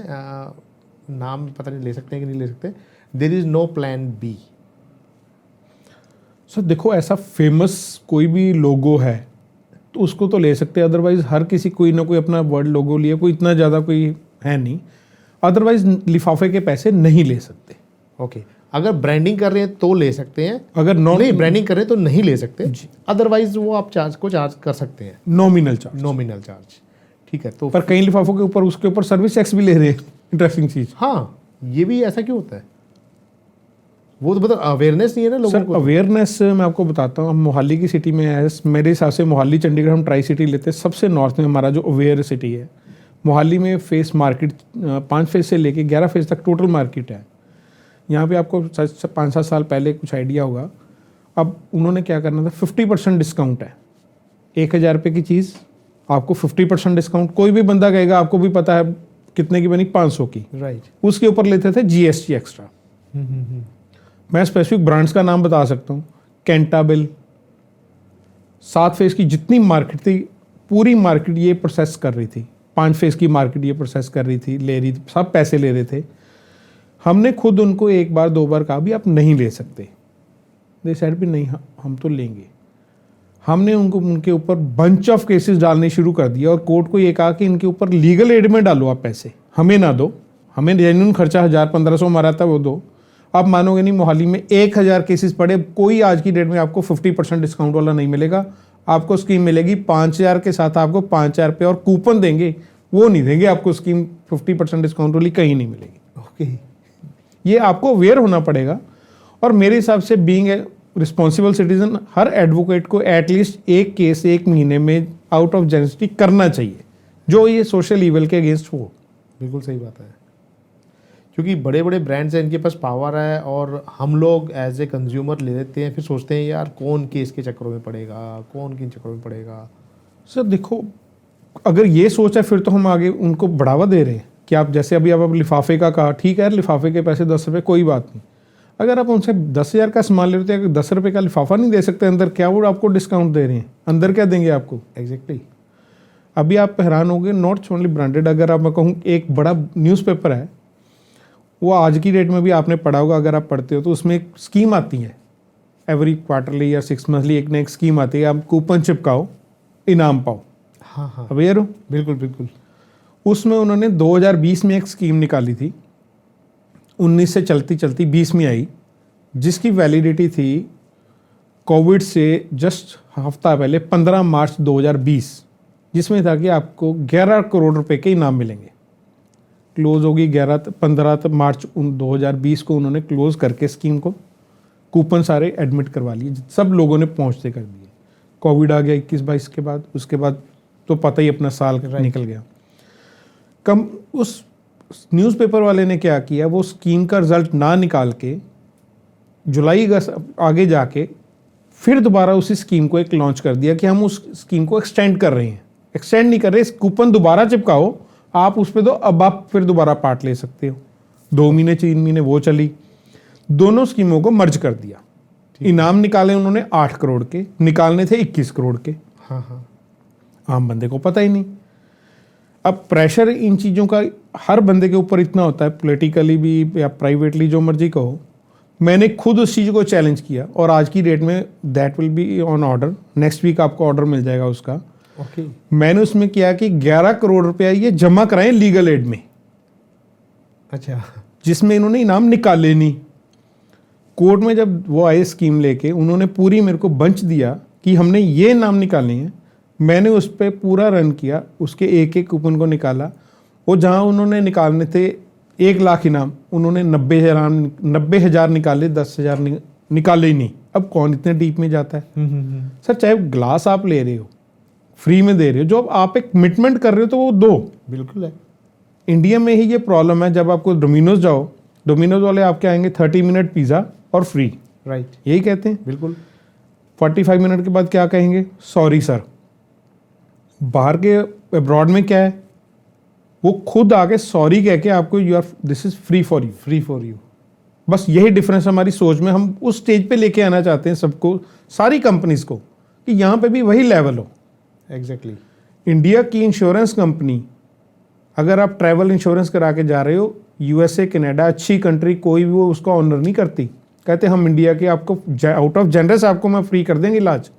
नाम पता नहीं ले सकते हैं कि नहीं ले सकते, there is no plan B. Sir देखो, ऐसा फेमस कोई भी लोगो है तो उसको तो ले सकते हैं, अदरवाइज हर किसी कोई ना कोई अपना वर्ड लोगो लिए, कोई इतना ज़्यादा कोई है नहीं, अदरवाइज लिफाफे के पैसे नहीं ले सकते। ओके। अगर ब्रांडिंग कर रहे हैं तो ले सकते हैं, अगर नहीं ब्रांडिंग कर रहे हैं तो नहीं ले सकते, अदरवाइज वो आप चार्ज कर सकते हैं, नॉमिनल चार्ज। नॉमिनल चार्ज, ठीक है। तो पर कई लिफाफों के ऊपर उसके ऊपर सर्विस टैक्स भी ले रहे हैं, इंटरेस्टिंग चीज। हाँ, ये भी ऐसा क्यों होता है? वो तो मतलब अवेयरनेस नहीं है ना लोगों को। अवेयरनेस मैं आपको बताता हूँ, हम मोहाली की सिटी में है, मेरे हिसाब से मोहाली चंडीगढ़ हम ट्राई सिटी लेते हैं, सबसे नॉर्थ में हमारा जो अवेयर सिटी है। मोहाली में फेस मार्केट 5 फेज से लेके 11 फेज तक टोटल मार्केट है। यहाँ पे आपको 5-7 साल पहले कुछ आइडिया होगा। अब उन्होंने क्या करना था, 50% डिस्काउंट है, 1,000 रुपये की चीज़ आपको 50% डिस्काउंट। कोई भी बंदा कहेगा, आपको भी पता है कितने की बनी, 500 की, राइट। उसके ऊपर लेते थे GST एक्स्ट्रा। मैं स्पेसिफिक ब्रांड्स का नाम बता सकता हूँ, कैंटाबिल, 7 फेज की जितनी मार्केट थी, पूरी मार्केट ये प्रोसेस कर रही थी, 5 फेज की मार्केट ये प्रोसेस कर रही थी, ले रही थी, सब पैसे ले रहे थे। हमने खुद उनको 1 बार 2 बार कहा भी आप नहीं ले सकते, दे सेड भी नहीं, हम तो लेंगे। हमने उनके ऊपर बंच ऑफ केसेस डालने शुरू कर दिया, और कोर्ट को ये कहा कि इनके ऊपर लीगल एड में डालो आप पैसे, हमें ना दो, हमें जेन्युइन खर्चा 1000-1500 हमारा था वो दो। आप मानोगे नहीं, मोहाली में 1000 केसेस पड़े, कोई आज की डेट में आपको 50% डिस्काउंट वाला नहीं मिलेगा। आपको स्कीम मिलेगी 5000 के साथ आपको 5000 रुपये और कूपन देंगे, वो नहीं देंगे आपको स्कीम 50% डिस्काउंट वाली कहीं नहीं मिलेगी। ओके। ये आपको अवेयर होना पड़ेगा। और मेरे हिसाब से being a responsible citizen, her advocate को एटलीस्ट 1 केस 1 महीने में आउट ऑफ जेनेसिटी करना चाहिए, जो ये सोशल ईवल के अगेंस्ट हो। बिल्कुल सही बात है, क्योंकि बड़े बड़े ब्रांड्स हैं, इनके पास पावर है और हम लोग एज ए कंज्यूमर ले लेते हैं, फिर सोचते हैं यार कौन केस के चक्करों में पड़ेगा, कौन किन चक्करों में पड़ेगा। सर देखो, अगर ये सोच है फिर तो हम आगे उनको बढ़ावा दे रहे हैं कि आप जैसे अभी आप लिफाफे का कहा, ठीक है लिफाफे के पैसे 10 रुपये कोई बात नहीं। अगर आप उनसे 10,000 का सामान ले रहे हो तो 10 रुपये का लिफाफा नहीं दे सकते अंदर, क्या वो आपको डिस्काउंट दे रहे हैं? अंदर क्या देंगे आपको? एग्जैक्टली। अभी आप हैरान होंगे, नॉट ओनली ब्रांडेड, अगर आप मैं कहूँ एक बड़ा न्यूज़पेपर है, वो आज की डेट में भी आपने पढ़ा होगा, अगर आप पढ़ते हो तो उसमें एक स्कीम आती है, एवरी क्वार्टरली या 6 मंथली एक ना एक स्कीम आती है, आप कूपन चिपकाओ इनाम पाओ। हाँ हाँ, अवेयर हो? बिल्कुल बिल्कुल। उसमें उन्होंने 2020 में एक स्कीम निकाली थी, 19 से चलती चलती 20 में आई, जिसकी वैलिडिटी थी कोविड से जस्ट हफ्ता पहले 15 मार्च 2020, जिसमें था कि आपको 11 करोड़ रुपए के इनाम मिलेंगे। क्लोज होगी 15 मार्च 2020 को उन्होंने क्लोज करके स्कीम को कूपन सारे एडमिट करवा लिए, सब लोगों ने पहुंचते कर दिए। कोविड आ गया 21-22 के बाद, उसके बाद तो पता ही अपना साल निकल गया। कम उस न्यूज़पेपर वाले ने क्या किया, वो स्कीम का रिजल्ट ना निकाल के जुलाई अगस्त आगे जाके फिर दोबारा उसी स्कीम को एक लॉन्च कर दिया कि हम उस स्कीम को एक्सटेंड कर रहे हैं। एक्सटेंड नहीं कर रहे, कूपन दोबारा चिपकाओ, आप उस पर दो, अब आप फिर दोबारा पार्ट ले सकते हो। 2 महीने 3 महीने वो चली, दोनों स्कीमों को मर्ज कर दिया। इनाम निकाले उन्होंने 8 करोड़ के, निकालने थे 21 करोड़ के। हाँ हाँ, आम बंदे को पता ही नहीं। अब प्रेशर इन चीज़ों का हर बंदे के ऊपर इतना होता है, पॉलिटिकली भी या प्राइवेटली, जो मर्जी कहो। मैंने खुद उस चीज़ को चैलेंज किया और आज की डेट में that will be on order, next week आपको ऑर्डर मिल जाएगा उसका। ओके। मैंने उसमें किया कि 11 करोड़ रुपया ये जमा कराएं लीगल एड में, अच्छा, जिसमें इन्होंने इनाम निकाले नहीं। कोर्ट में जब वो आए स्कीम लेके, उन्होंने पूरी मेरे को बंच दिया कि हमने ये इनाम निकाले हैं। मैंने उस पर पूरा रन किया, उसके एक एक कूपन को निकाला। वो जहाँ उन्होंने निकालने थे 1 लाख इनाम, उन्होंने 90,000 निकाले, 10,000 निकाले ही नहीं। अब कौन इतने डीप में जाता है? सर चाहे ग्लास आप ले रहे हो, फ्री में दे रहे हो, जो आप एक कमिटमेंट कर रहे हो तो वो दो। बिल्कुल है। इंडिया में ही ये प्रॉब्लम है, जब आपको डोमिनोज जाओ, डोमिनोज वाले आपके आएंगे 30 मिनट पिज़्ज़ा और फ्री, राइट, यही कहते हैं। बिल्कुल। 45 मिनट के बाद क्या कहेंगे? Sorry sir. बाहर के अब्रॉड में क्या है, वो खुद आके सॉरी कह के आपको this is free for you, free for you. बस यही डिफरेंस हमारी सोच में। हम उस स्टेज पे लेके आना चाहते हैं सबको, सारी कंपनीज को, कि यहाँ पे भी वही लेवल हो। एग्जैक्टली। इंडिया की इंश्योरेंस कंपनी, अगर आप ट्रैवल इंश्योरेंस करा के जा रहे हो, यूएसए कनाडा अच्छी कंट्री, कोई भी वो उसका ऑनर नहीं करती। कहते हम इंडिया के आपको आउट ऑफ जनरस आपको मैं फ्री कर देंगे इलाज,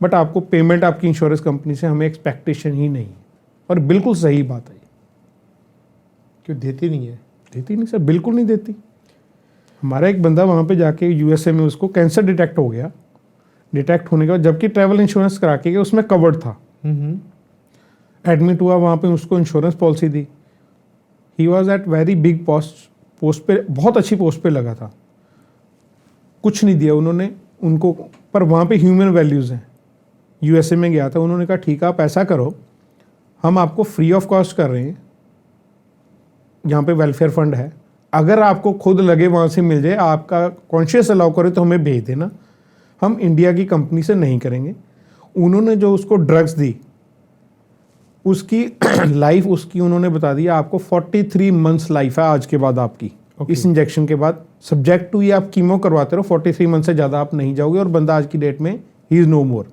बट आपको पेमेंट आपकी इंश्योरेंस कंपनी से हमें एक्सपेक्टेशन ही नहीं है। और बिल्कुल सही बात है। क्यों देती नहीं है? देती नहीं सर, बिल्कुल नहीं देती। हमारा एक बंदा वहाँ पे जाके यूएसए में, उसको कैंसर डिटेक्ट हो गया। डिटेक्ट होने के बाद जबकि ट्रैवल इंश्योरेंस करा के गया, उसमें कवर्ड था, एडमिट हुआ वहाँ पे, उसको insurance policy the. He was at very big post पे, बहुत अच्छी पोस्ट पे लगा था। कुछ नहीं दिया उन्होंने उनको, पर वहाँ पे ह्यूमन वैल्यूज़ हैं। यूएसए में गया था, उन्होंने कहा ठीक है आप ऐसा करो, हम आपको फ्री ऑफ कॉस्ट कर रहे हैं, यहाँ पे वेलफेयर फंड है, अगर आपको खुद लगे वहाँ से मिल जाए, आपका कॉन्शियस अलाउ करे तो हमें भेज देना, हम इंडिया की कंपनी से नहीं करेंगे। उन्होंने जो उसको ड्रग्स दी, उसकी लाइफ उसकी उन्होंने बता दिया आपको 43 मंथ्स लाइफ है आज के बाद आपकी। इस इंजेक्शन के बाद सब्जेक्ट टू ये आप कीमो करवाते रहो, 43 मंथ से ज़्यादा आप नहीं जाओगे। और बंदा आज की डेट में ही इज़ नो मोर।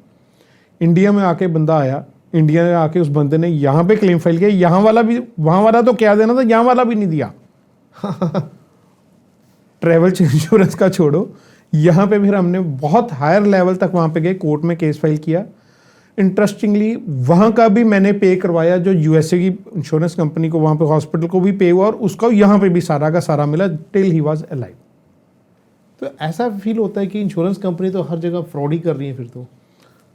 इंडिया में आके बंदा आया, इंडिया में आके उस बंदे ने यहाँ पे क्लेम फाइल किया, यहाँ वाला भी, वहाँ वाला तो क्या देना था, यहाँ वाला भी नहीं दिया। ट्रैवल इंश्योरेंस का छोड़ो, यहाँ पे फिर हमने बहुत हायर लेवल तक वहाँ पे गए, कोर्ट में केस फाइल किया। इंटरेस्टिंगली वहाँ का भी मैंने पे करवाया, जो यूएसए की इंश्योरेंस कंपनी को, वहाँ पे हॉस्पिटल को भी पे हुआ, और उसका यहाँ पे भी सारा का सारा मिला टिल ही वाज अलाइव। तो ऐसा फील होता है कि इंश्योरेंस कंपनी तो हर जगह फ्रॉड ही कर रही है फिर तो।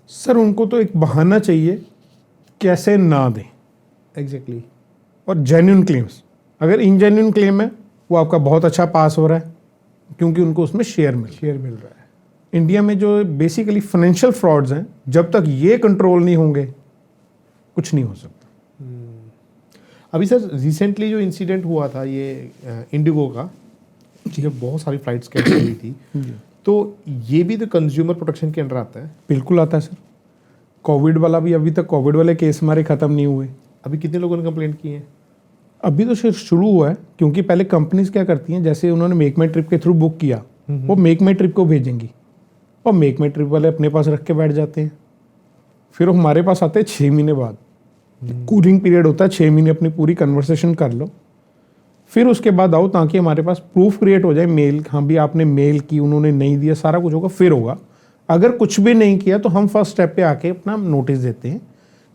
सर उनको तो एक बहाना चाहिए कैसे ना दें। एग्जैक्टली। और जेन्युइन क्लेम्स, अगर इनजेन्युइन क्लेम है वो आपका बहुत अच्छा पास हो रहा है, क्योंकि उनको उसमें शेयर मिल रहा है। इंडिया में जो बेसिकली फाइनेंशियल फ्रॉड्स हैं, जब तक ये कंट्रोल नहीं होंगे कुछ नहीं हो सकता। अभी सर रिसेंटली जो इंसिडेंट हुआ था ये इंडिगो का, ठीक है, बहुत सारी फ्लाइट्स कैंसिल हुई थी, तो ये भी तो कंज्यूमर प्रोटेक्शन के अंडर आता है? बिल्कुल आता है सर। कोविड वाला भी, अभी तक कोविड वाले केस हमारे ख़त्म नहीं हुए। अभी कितने लोगों ने कंप्लेंट की है? अभी तो सिर्फ शुरू हुआ है, क्योंकि पहले कंपनीज क्या करती हैं, जैसे उन्होंने मेक माई ट्रिप के थ्रू बुक किया, वो मेक माई ट्रिप को भेजेंगी और मेक माई ट्रिप वाले अपने पास रख के बैठ जाते हैं। फिर वो हमारे पास आते हैं 6 महीने बाद। कूलिंग पीरियड होता है 6 महीने, अपनी पूरी कन्वर्सेशन कर लो, फिर उसके बाद आओ, ताकि हमारे पास प्रूफ क्रिएट हो जाए, मेल, हाँ भी आपने मेल की, उन्होंने नहीं दिया, सारा कुछ होगा, फिर होगा। अगर कुछ भी नहीं किया तो हम फर्स्ट स्टेप पे आके अपना नोटिस देते हैं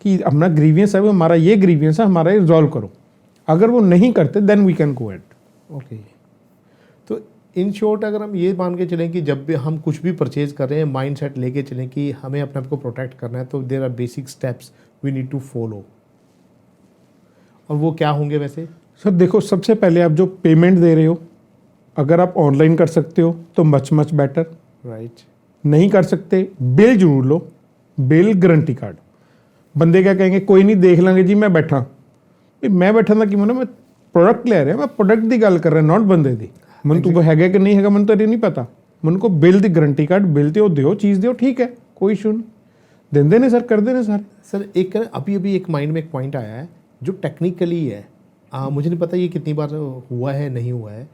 कि अपना ग्रीवियंस है, वो हमारा ये ग्रीवियंस है, हमारा रिजॉल्व करो। अगर वो नहीं करते then we can go at. Okay, तो इन शॉर्ट अगर हम ये मान के चलें कि जब भी हम कुछ भी परचेज कर रहे हैं, माइंड सेट लेके चलें कि हमें अपने आप को प्रोटेक्ट करना है, तो there are basic steps we need to follow, और वो क्या होंगे वैसे? सर देखो, सबसे पहले आप जो पेमेंट दे रहे हो, अगर आप ऑनलाइन कर सकते हो तो मच बेटर। राइट। नहीं कर सकते, बिल जरूर लो, बिल गारंटी कार्ड। बंदे क्या कहेंगे, कोई नहीं देख लेंगे जी, मैं बैठा। मैं बैठा था कि मैं प्रोडक्ट ले रहा, मैं प्रोडक्ट की गल कर रहा, नॉट बंदे दी। मन तू है कि नहीं है, मन तो नहीं पता। मन को बिल दी गारंटी कार्ड, बिल दो चीज़ दो, ठीक है, कोई इशू नहीं, देंदे ने सर, कर देने सर। सर एक अभी एक माइंड में एक पॉइंट आया है जो टेक्निकली है, मुझे नहीं पता ये कितनी बार हुआ है नहीं हुआ है।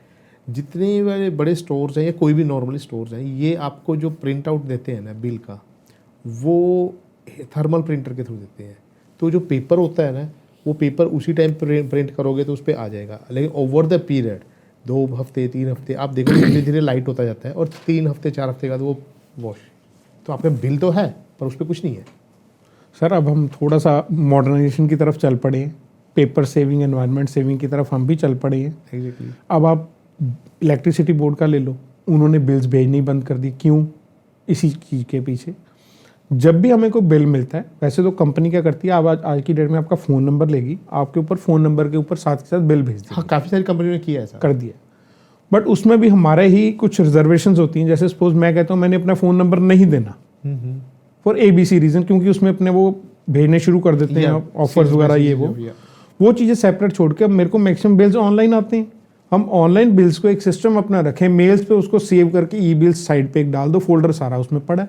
जितने बड़े स्टोर्स हैं या कोई भी नॉर्मल स्टोर्स हैं, ये आपको जो प्रिंट आउट देते हैं ना बिल का, वो थर्मल प्रिंटर के थ्रू देते हैं। तो जो पेपर होता है ना, वो पेपर उसी टाइम प्रिंट करोगे तो उस पर आ जाएगा, लेकिन ओवर द पीरियड 2 हफ्ते 3 हफ्ते आप देखो धीरे धीरे लाइट होता जाता है, और 3 हफ्ते 4 हफ्ते बाद वो वॉश। तो आपका बिल तो है पर उस पर कुछ नहीं है। सर अब हम थोड़ा सा मॉडर्नाइजेशन की तरफ चल पड़े हैं, पेपर सेविंग, एनवायरनमेंट सेविंग की तरफ हम भी चल पड़े हैं। एग्जैक्टली। अब आप इलेक्ट्रिसिटी बोर्ड का ले लो, उन्होंने बिल्स भेजनी बंद कर दी, क्यों? इसी चीज़ के पीछे। जब भी हमें कोई बिल मिलता है, वैसे तो कंपनी क्या करती है, आज की डेट में आपका फ़ोन नंबर लेगी, आपके ऊपर फ़ोन नंबर के ऊपर साथ के साथ बिल भेज देगी। हाँ, काफ़ी सारी कंपनियों ने किया है ऐसा, कर दिया। बट उसमें भी हमारे ही कुछ रिजर्वेशंस होती हैं। जैसे सपोज मैं कहता हूँ मैंने अपना फ़ोन नंबर नहीं देना फॉर ABC रीज़न, क्योंकि उसमें अपने वो भेजने शुरू कर देते हैं ऑफर्स वगैरह, ये वो चीज़ें सेपरेट छोड़ के अब मेरे को मैक्सिमम बिल्स ऑनलाइन आते हैं। हम ऑनलाइन बिल्स को एक सिस्टम अपना रखें, मेल्स पे उसको सेव करके ई-बिल्स साइड पे एक डाल दो, फोल्डर सारा उसमें पड़ा है।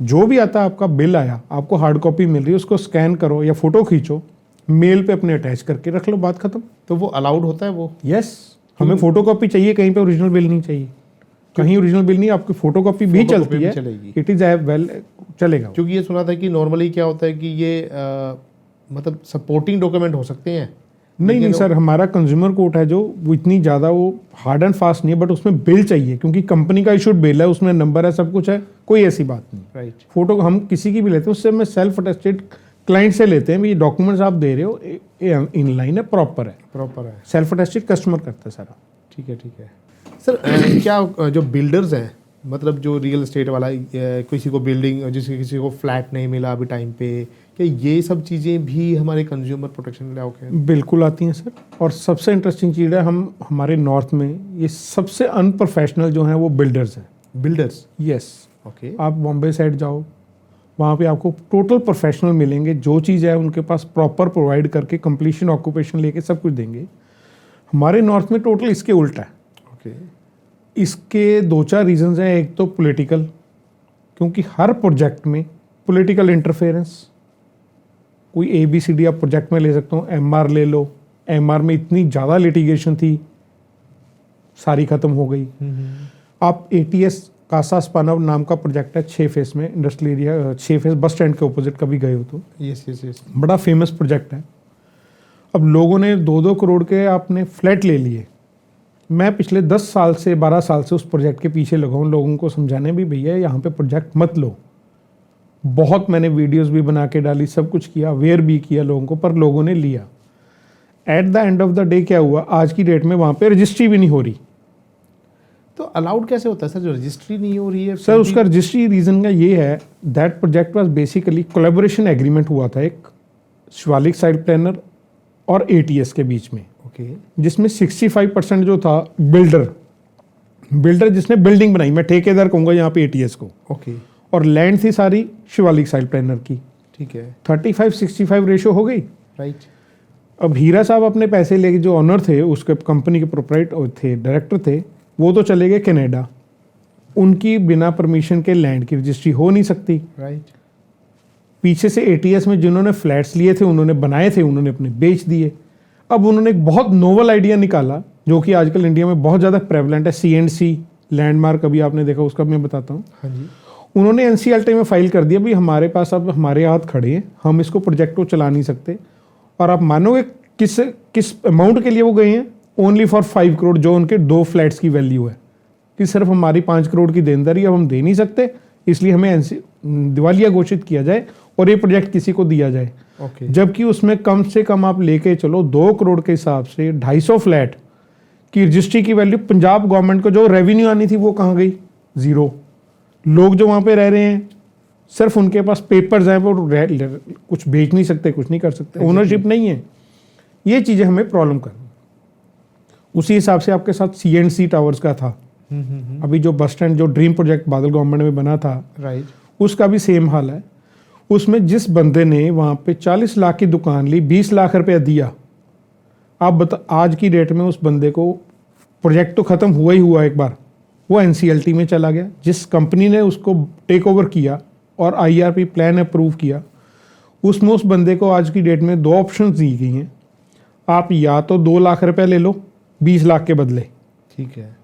जो भी आता है, आपका बिल आया, आपको हार्ड कॉपी मिल रही है, उसको स्कैन करो या फोटो खींचो, मेल पे अपने अटैच करके रख लो, बात खत्म। तो वो अलाउड होता है वो? यस, हमें फोटो कॉपी चाहिए, कहीं पे ओरिजिनल बिल नहीं चाहिए। कहीं ओरिजिनल बिल नहीं, आपकी फोटो कॉपी भी चलती है, इट इज वेल चलेगा। क्योंकि ये सुना था कि नॉर्मली क्या होता है कि ये मतलब सपोर्टिंग डॉक्यूमेंट हो सकते हैं। नहीं सर, हमारा कंज्यूमर कोर्ट है जो वो इतनी ज़्यादा वो हार्ड एंड फास्ट नहीं है, बट उसमें बिल चाहिए, क्योंकि कंपनी का इशूड बिल है, उसमें नंबर है, सब कुछ है, कोई ऐसी बात नहीं। राइट। फोटो हम किसी की भी लेते हैं, उससे हमें सेल्फ अटेस्टेड क्लाइंट से लेते हैं, ये डॉक्यूमेंट्स आप दे रहे हो इन लाइन है, प्रॉपर है, सेल्फ अटेस्टेड कस्टमर करता है सारा। ठीक है सर। क्या जो बिल्डर्स हैं, मतलब जो रियल एस्टेट वाला, किसी को बिल्डिंग, जैसे किसी को फ्लैट नहीं मिला अभी टाइम पे, क्या ये सब चीज़ें भी हमारे कंज्यूमर प्रोटेक्शन में लाओगे? बिल्कुल आती हैं सर। और सबसे इंटरेस्टिंग चीज़ है, हम हमारे नॉर्थ में ये सबसे अनप्रोफेशनल जो हैं वो बिल्डर्स हैं। बिल्डर्स? यस। ओके। आप बॉम्बे साइड जाओ, वहाँ पे आपको टोटल प्रोफेशनल मिलेंगे, जो चीज़ है उनके पास प्रॉपर प्रोवाइड करके कंप्लीशन ऑक्यूपेशन लेके सब कुछ देंगे। हमारे नॉर्थ में टोटल इसके उल्टा है। ओके। इसके 2-4 रीजंस हैं। एक तो पॉलिटिकल, क्योंकि हर प्रोजेक्ट में पॉलिटिकल इंटरफेरेंस, कोई ABCD आप प्रोजेक्ट में ले सकते हो। MR ले लो, MR में इतनी ज़्यादा लिटिगेशन थी, सारी ख़त्म हो गई। आप ATS कासा स्पानव नाम का प्रोजेक्ट है 6 फेस में, industrial area 6 face bus stand के ऑपोजिट, कभी गए हो तो? यस। बड़ा फेमस प्रोजेक्ट है। अब लोगों ने 2-2 करोड़ के आपने फ्लैट ले लिए। मैं पिछले 10 साल से 12 साल से उस प्रोजेक्ट के पीछे लगा हूँ, लोगों को समझाने भी, भैया यहाँ पे प्रोजेक्ट मत लो। बहुत मैंने वीडियोस भी बना के डाली, सब कुछ किया, अवेयर भी किया लोगों को, पर लोगों ने लिया। At the end of the day क्या हुआ, आज की डेट में वहाँ पे रजिस्ट्री भी नहीं हो रही। तो अलाउड कैसे होता है सर, जो रजिस्ट्री नहीं हो रही है? सर उसका रजिस्ट्री रीज़न का ये है, that project was basically collaboration agreement हुआ था एक शिवालिक साइट प्लानर और ATS के बीच में। ओके। जिसमें 65% जो था बिल्डर जिसने बिल्डिंग बनाई, मैं ठेकेदार कहूँगा यहाँ पे ATS को। ओके। और लैंड थी सारी शिवालिक साइट प्लानर की। ठीक है। 35-65 रेशो हो गई। राइट। अब हीरा साहब अपने पैसे लेके, जो ऑनर थे उसके कंपनी के प्रोपराइटर थे, डायरेक्टर थे, वो तो चले गए कनाडा। उनकी बिना परमिशन के लैंड की रजिस्ट्री हो नहीं सकती। राइट। पीछे से एटीएस में जिन्होंने फ्लैट्स लिए थे, उन्होंने बनाए थे, उन्होंने अपने बेच दिए। अब उन्होंने एक बहुत नोवल आइडिया निकाला जो कि आजकल इंडिया में बहुत ज़्यादा प्रेवलेंट है, CNC लैंडमार्क, अभी आपने देखा, उसका भी मैं बताता हूँ। हाँ जी। उन्होंने NCLT में फाइल कर दिया, भाई हमारे पास अब हमारे हाथ खड़े हैं, हम इसको प्रोजेक्ट को चला नहीं सकते। और आप मानोगे किस अमाउंट के लिए वो गए हैं? ओनली फॉर 5 करोड़, जो उनके 2 फ्लैट्स की वैल्यू है, कि सिर्फ हमारी 5 करोड़ की देनदारी अब हम दे नहीं सकते, इसलिए हमें दिवालिया घोषित किया जाए और ये प्रोजेक्ट किसी को दिया जाए। ओके। जबकि उसमें कम से कम आप लेके चलो 2 करोड़ के हिसाब से 250 फ्लैट की रजिस्ट्री की वैल्यू पंजाब गवर्नमेंट को जो रेवेन्यू आनी थी वो कहाँ गई? ज़ीरो। लोग जो वहाँ पे रह रहे हैं, सिर्फ उनके पास पेपर्स हैं, वो कुछ बेच नहीं सकते, कुछ नहीं कर सकते, ओनरशिप नहीं है। ये चीज़ें हमें प्रॉब्लम कर। उसी हिसाब से आपके साथ CNC टावर्स का था, अभी जो बस स्टैंड, जो ड्रीम प्रोजेक्ट बादल गवर्नमेंट में बना था, राइट। उसका भी सेम हाल है। उसमें जिस बंदे ने वहाँ पे 40 लाख की दुकान ली, 20 लाख रुपया दिया, आप बता, आज की डेट में उस बंदे को, प्रोजेक्ट तो ख़त्म हुआ ही हुआ एक बार, वो NCLT में चला गया। जिस कंपनी ने उसको टेक ओवर किया और IRP प्लान अप्रूव किया, उसमें उस बंदे को आज की डेट में 2 ऑप्शन दी गई हैं। आप या तो 2 लाख रुपया ले लो 20 लाख के बदले, ठीक है।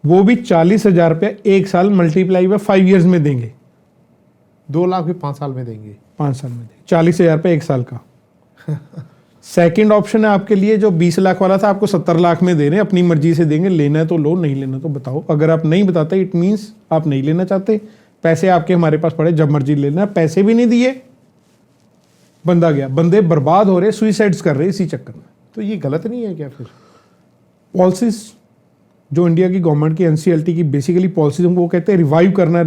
वो भी 40,000 रुपया एक साल मल्टीप्लाई बाय 5 ईयर्स में देंगे। 2 लाख भी 5 साल में देंगे। 5 साल में देंगे, 40,000 रुपये एक साल का। सेकंड ऑप्शन है आपके लिए, जो 20 लाख वाला था, आपको 70 लाख में दे रहे हैं, अपनी मर्जी से देंगे, लेना है तो लो, नहीं लेना तो बताओ। अगर आप नहीं बताते, इट मीन्स आप नहीं लेना चाहते, पैसे आपके हमारे पास पड़े, जब मर्जी लेना। पैसे भी नहीं दिए, बंदा गया, बंदे बर्बाद हो रहे, सुइसाइड्स कर रहे इसी चक्कर में। तो ये गलत नहीं है क्या फिर? पॉलिसीज जो इंडिया की गवर्नमेंट की NCLT की बेसिकली पॉलिसीज, वो कहते हैं रिवाइव करना,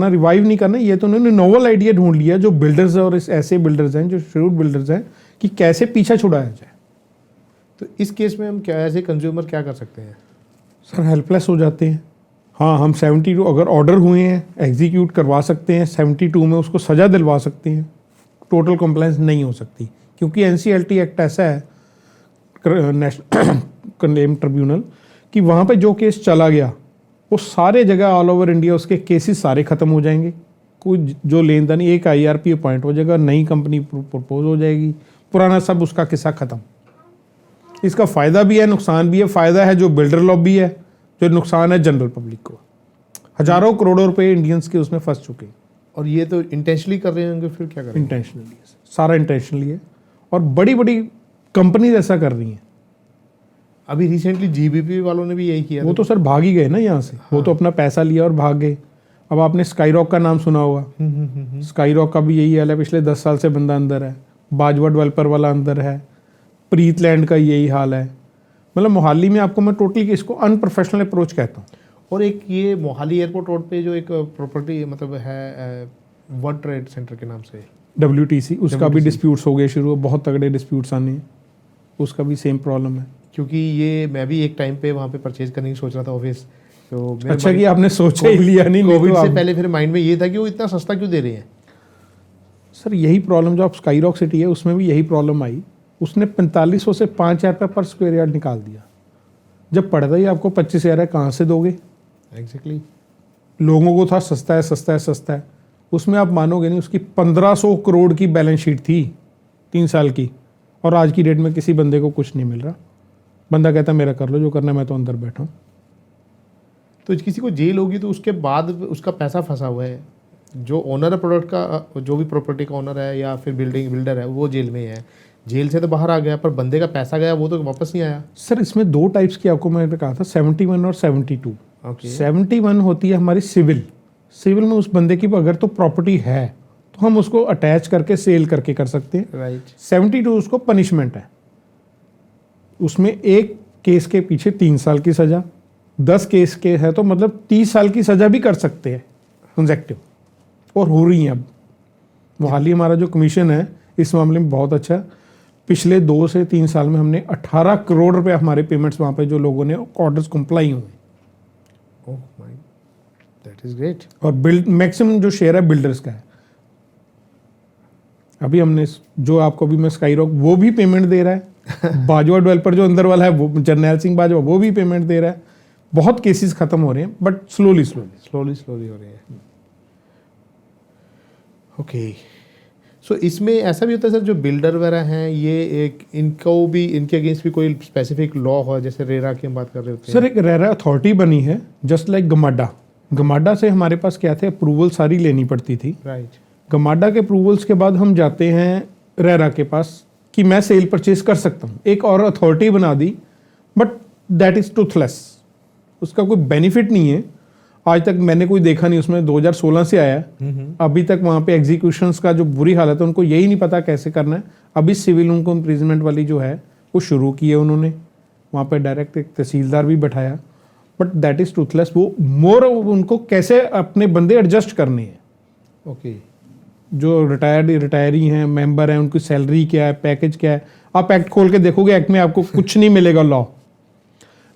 रिवाइव नहीं करना। ये तो उन्होंने नोवल आइडिया ढूंढ लिया, जो बिल्डर्स हैं और ऐसे बिल्डर्स हैं जो श्रूड बिल्डर्स हैं, कि कैसे पीछा छुड़ाया जाए। तो इस केस में हम क्या, एज ए कंज्यूमर क्या कर सकते हैं? सर हेल्पलेस हो जाते हैं। हाँ, हम 72 अगर ऑर्डर हुए हैं एग्जीक्यूट करवा सकते हैं, 72 में उसको सज़ा दिलवा सकते हैं, टोटल कंप्लायंस नहीं हो सकती, क्योंकि NCLT एक्ट ऐसा है, नेशनल क्लेम ट्रिब्यूनल, कि वहाँ पे जो केस चला गया वो सारे जगह ऑल ओवर इंडिया उसके केसेस सारे ख़त्म हो जाएंगे। कोई जो लेन देन, एक IRP अपॉइंट हो जाएगा, नई कंपनी प्रपोज हो जाएगी, पुराना सब उसका किस्सा ख़त्म। इसका फ़ायदा भी है, नुकसान भी है। फ़ायदा है जो बिल्डर लॉबी है, जो नुकसान है जनरल पब्लिक को। हज़ारों करोड़ों रुपए इंडियंस के उसमें फंस चुके हैं। और ये तो इंटेंशनली कर रहे होंगे, फिर क्या करेंगे? इंटेंशनली है, सारा इंटेंशनली है, और बड़ी बड़ी कंपनीज ऐसा कर रही हैं। अभी रिसेंटली GBP वालों ने भी यही किया। वो तो सर भाग ही गए ना यहाँ से। वो तो अपना पैसा लिया और भाग गए। अब आपने स्काईरॉक का नाम सुना होगा। स्काईरॉक का भी यही हाल है, पिछले 10 साल से बंदा अंदर है। बाजवा डेवलपर वाला अंदर है। प्रीत लैंड का यही हाल है। मतलब मोहाली में आपको मैं टोटली इसको अनप्रोफेशनल अप्रोच कहता हूँ। और एक ये मोहाली एयरपोर्ट रोड पे जो एक प्रॉपर्टी मतलब है वर्ल्ड ट्रेड सेंटर के नाम से, WTC, उसका भी डिस्प्यूट्स हो गए शुरू, बहुत तगड़े डिस्प्यूट्स आने हैं। उसका भी सेम प्रॉब्लम है, क्योंकि ये मैं भी एक टाइम पे वहाँ पे परचेज करने की सोच रहा था ऑफिस। तो अच्छा कि आपने सोचा ही लिया नहीं। कोविड तो से पहले फिर माइंड में ये था कि वो इतना सस्ता क्यों दे रहे हैं। सर यही प्रॉब्लम जो आप स्काईरॉक सिटी है उसमें भी यही प्रॉब्लम आई। उसने 4500 से 5,000 रुपये पर स्क्वायर यार्ड निकाल दिया। जब पड़ता ही आपको 25,000 है, कहाँ से दोगे? एग्जैक्टली। लोगों को था सस्ता है सस्ता है सस्ता है। उसमें आप मानोगे नहीं, उसकी 1500 करोड़ की बैलेंस शीट थी 3 साल की, और आज की डेट में किसी बंदे को कुछ नहीं मिल रहा। बंदा कहता मेरा कर लो जो करना है, मैं तो अंदर बैठा हूँ। तो किसी को जेल होगी तो उसके बाद उसका पैसा फंसा हुआ है। जो ओनर है प्रोडक्ट का, जो भी प्रॉपर्टी का ओनर है या फिर बिल्डर है, वो जेल में है। जेल से तो बाहर आ गया, पर बंदे का पैसा गया, वो तो वापस नहीं आया। सर इसमें 2 टाइप्स की आपको मैंने कहा था, 71 और 72। ओके। 71 होती है हमारी सिविल में उस बंदे की अगर तो प्रॉपर्टी है तो हम उसको अटैच करके सेल करके कर सकते हैं। राइट। 72 उसको पनिशमेंट है। उसमें एक केस के पीछे 3 साल की सज़ा, 10 केस के है तो मतलब 30 साल की सज़ा भी कर सकते हैं कंसेक्टिव, और हो रही हैं अब। मोहाली हमारा जो कमीशन है इस मामले में बहुत अच्छा। पिछले 2 से 3 साल में हमने 18 करोड़ रुपए हमारे पेमेंट्स वहाँ पे जो लोगों ने ऑर्डर्स कंप्लाई हुए। Oh my, that is great. और मैक्सिमम जो शेयर है बिल्डर्स का है। अभी हमने जो आपको अभी मैं स्काईरॉक वो भी पेमेंट दे रहा है, बाजवा डेवलपर जो अंदर वाला है वो जर्नैल सिंह बाजवा वो भी पेमेंट दे रहा है। बहुत केसेस खत्म हो रहे हैं बट स्लोली हो रहे हैं। ओके, सो इसमें ऐसा भी होता है सर, जो बिल्डर वगैरह हैं ये एक इनको भी इनके अगेंस्ट भी कोई स्पेसिफिक लॉ हो, जैसे रेरा की हम बात कर रहे होते हैं? सर एक रेरा अथॉरिटी बनी है जस्ट लाइक गमाडा से हमारे पास क्या थे, अप्रूवल सारी लेनी पड़ती थी। राइट। गमाडा के अप्रूवल्स के बाद हम जाते हैं रेरा के पास कि मैं सेल परचेज कर सकता हूँ। एक और अथॉरिटी बना दी बट दैट इज टूथलेस, उसका कोई बेनिफिट नहीं है। आज तक मैंने कोई देखा नहीं उसमें, 2016 से आया है अभी तक वहाँ पे एग्जीक्यूशंस का जो बुरी हालत है, उनको यही नहीं पता कैसे करना है। अभी सिविल उनको इम्प्रिजमेंट वाली जो है वो शुरू की है उन्होंने, वहाँ पे डायरेक्ट एक तहसीलदार भी बैठाया बट दैट इज टूथलेस। वो मोर उनको कैसे अपने बंदे एडजस्ट करने हैं। ओके। जो रिटायरी हैं, मेंबर हैं, उनकी सैलरी क्या है, पैकेज क्या है, आप एक्ट खोल के देखोगे एक्ट में आपको कुछ नहीं मिलेगा लॉ।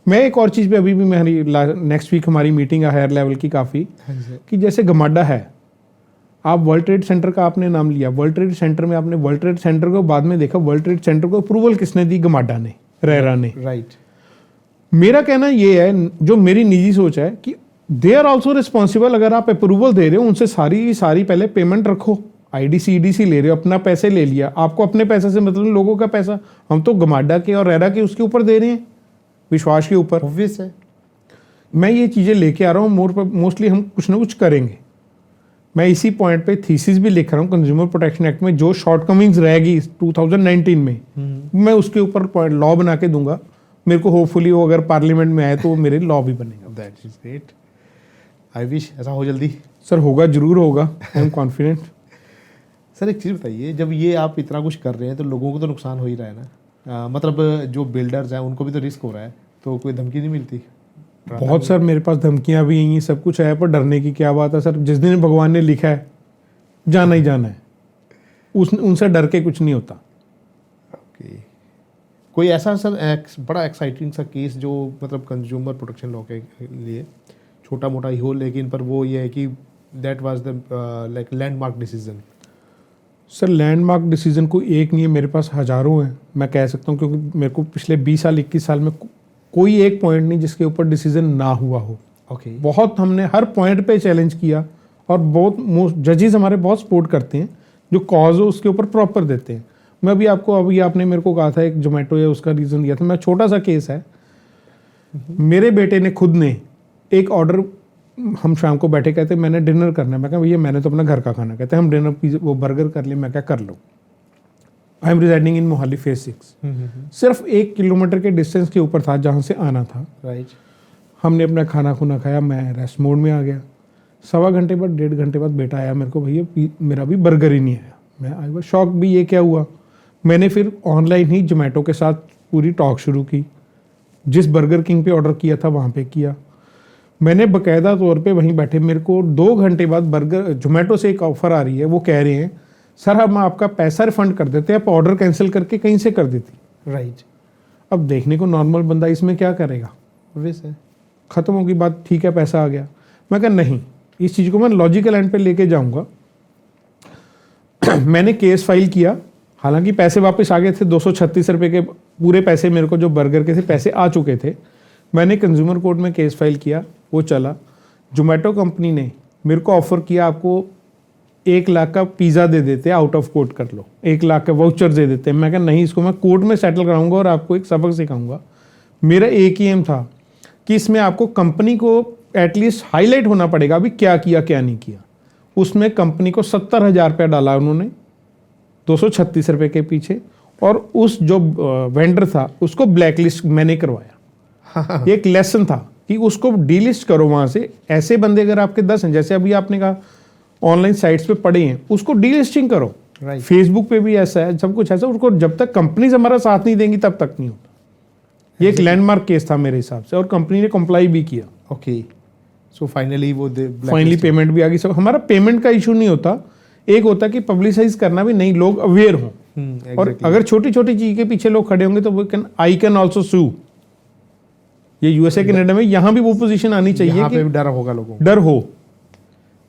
मैं एक और चीज़ पे अभी भी मेरी नेक्स्ट वीक हमारी मीटिंग है हायर लेवल की काफ़ी, कि जैसे गमाडा है, आप वर्ल्ड ट्रेड सेंटर का आपने नाम लिया, वर्ल्ड ट्रेड सेंटर में आपने वर्ल्ड ट्रेड सेंटर को बाद में देखा, वर्ल्ड ट्रेड सेंटर को अप्रूवल किसने दी? गमाडा ने, रेरा ने। राइट। मेरा कहना ये है, जो मेरी निजी सोच है कि दे आर ऑल्सो रिस्पॉन्सिबल। अगर आप अप्रूवल दे रहे हो उनसे सारी पहले पेमेंट रखो। IDC EDC ले रहे हो, अपना पैसे ले लिया, आपको अपने पैसे से मतलब लोगों का पैसा, हम तो गमाडा के और रेरा के उसके ऊपर दे रहे हैं, विश्वास के ऊपर। ऑब्वियस है। मैं ये चीज़ें लेके आ रहा हूँ, मोस्टली हम कुछ ना कुछ करेंगे। मैं इसी पॉइंट पे थीसिस भी लिख रहा हूँ, कंज्यूमर प्रोटेक्शन एक्ट में जो शॉर्टकमिंग्स रहेगी 2019 में, मैं उसके ऊपर लॉ बना के दूंगा। मेरे को होपफुली वो अगर पार्लियामेंट में आए तो वो मेरे लॉ भी बनेगा। That is great, I wish ऐसा हो जल्दी। सर होगा, जरूर होगा, आई एम कॉन्फिडेंट। सर एक चीज़ बताइए, जब ये आप इतना कुछ कर रहे हैं तो लोगों को तो नुकसान हो ही रहा है ना, मतलब जो बिल्डर्स हैं उनको भी तो रिस्क हो रहा है, तो कोई धमकी नहीं मिलती? बहुत सर मेरे पास धमकियां भी आई हैं, सब कुछ है, पर डरने की क्या बात है सर। जिस दिन भगवान ने लिखा है जाना ही जाना है, उनसे डर के कुछ नहीं होता। ओके। कोई ऐसा सर बड़ा एक्साइटिंग सा केस जो मतलब कंज्यूमर प्रोटेक्शन लॉ के लिए छोटा मोटा ही हो, लेकिन पर वो ये है कि that was the like landmark decision? Sir landmark decision कोई एक नहीं है, मेरे पास हज़ारों हैं मैं कह सकता हूँ, क्योंकि मेरे को पिछले 20 साल 21 साल में कोई एक पॉइंट नहीं जिसके ऊपर डिसीजन ना हुआ हो। ओके। बहुत हमने हर पॉइंट पे चैलेंज किया और बहुत जजेस हमारे बहुत सपोर्ट करते हैं, जो कॉज हो उसके ऊपर प्रॉपर देते हैं। मैं भी अभी आपने मेरे को कहा था एक जोमेटो है उसका रीज़न दिया था, मैं छोटा सा केस है, मेरे बेटे ने खुद ने एक ऑर्डर, हम शाम को बैठे कहते मैंने डिनर करना है, मैं कहा भैया मैंने तो अपना घर का खाना, कहते हम डिनर पिज़्ज़ा वो बर्गर कर ले, मैं क्या कर लो। I am residing in Mohali phase 6, सिर्फ 1 किलोमीटर के डिस्टेंस के ऊपर था जहाँ से आना था। राइट। हमने अपना खाना खुना खाया, मैं रेस्ट मोड में आ गया। 1.25 घंटे बाद 1.5 घंटे बाद बेटा आया मेरे को, भैया मेरा भी बर्गर ही नहीं आया। मैं आई वाज शॉक भी, ये क्या हुआ। मैंने फिर ऑनलाइन ही जोमेटो के साथ पूरी टॉक शुरू की, जिस बर्गर किंग पे ऑर्डर किया था वहाँ पे किया। मैंने बाकायदा तौर पे वहीं बैठे, मेरे को 2 घंटे बाद बर्गर जोमेटो से एक ऑफ़र आ रही है, वो कह रहे हैं सर हम आपका पैसा रिफंड कर देते हैं, आप ऑर्डर कैंसिल करके कहीं से कर देती। राइट। अब देखने को नॉर्मल बंदा इसमें क्या करेगा, वैसे ख़त्म होगी बात, ठीक है पैसा आ गया। मैं कहा नहीं, इस चीज़ को मैं लॉजिकल एंड पे लेके जाऊंगा। मैंने केस फाइल किया, हालांकि पैसे वापस आ गए थे, 236 रुपये के पूरे पैसे मेरे को जो बर्गर के थे पैसे आ चुके थे। मैंने कंज्यूमर कोर्ट में केस फाइल किया, वो चला। जोमेटो कंपनी ने मेरे को ऑफ़र किया आपको 1 लाख का पिज़्ज़ा दे देते, आउट ऑफ कोर्ट कर लो, 1 लाख का वाउचर दे देते। मैं कहा नहीं, इसको मैं कोर्ट में सेटल कराऊंगा और आपको एक सबक सिखाऊंगा। मेरा एक ही एम था कि इसमें आपको कंपनी को एटलीस्ट हाईलाइट होना पड़ेगा अभी क्या किया क्या नहीं किया। उसमें कंपनी को 70,000 रुपया डाला उन्होंने 236 रुपये के पीछे, और उस जो वेंडर था उसको ब्लैक लिस्ट मैंने करवाया। ये एक लेसन था कि उसको डीलिस्ट करो वहाँ से। ऐसे बंदे अगर आपके 10 हैं, जैसे अभी आपने कहा ऑनलाइन साइट्स पे पड़े हैं, उसको डीलिस्टिंग करो। राइट। फेसबुक पे भी ऐसा है, सब कुछ ऐसा, उसको जब तक कंपनीज हमारा साथ नहीं देंगी तब तक नहीं होता। ये एक लैंडमार्क केस था मेरे हिसाब से, और कंपनी ने कंप्लाई भी किया। ओके। सो फाइनली वो फाइनली पेमेंट भी आ गई। सब हमारा पेमेंट का इशू नहीं होता, एक होता कि पब्लिसाइज करना भी, नहीं लोग अवेयर हों। और अगर छोटी छोटी चीज के पीछे लोग खड़े होंगे तो वो आई कैन ऑल्सो सू। ये यूएसए कनाडा में यहाँ भी वो पोजीशन आनी चाहिए यहाँ कि पे भी डर होगा लोगों को। डर हो।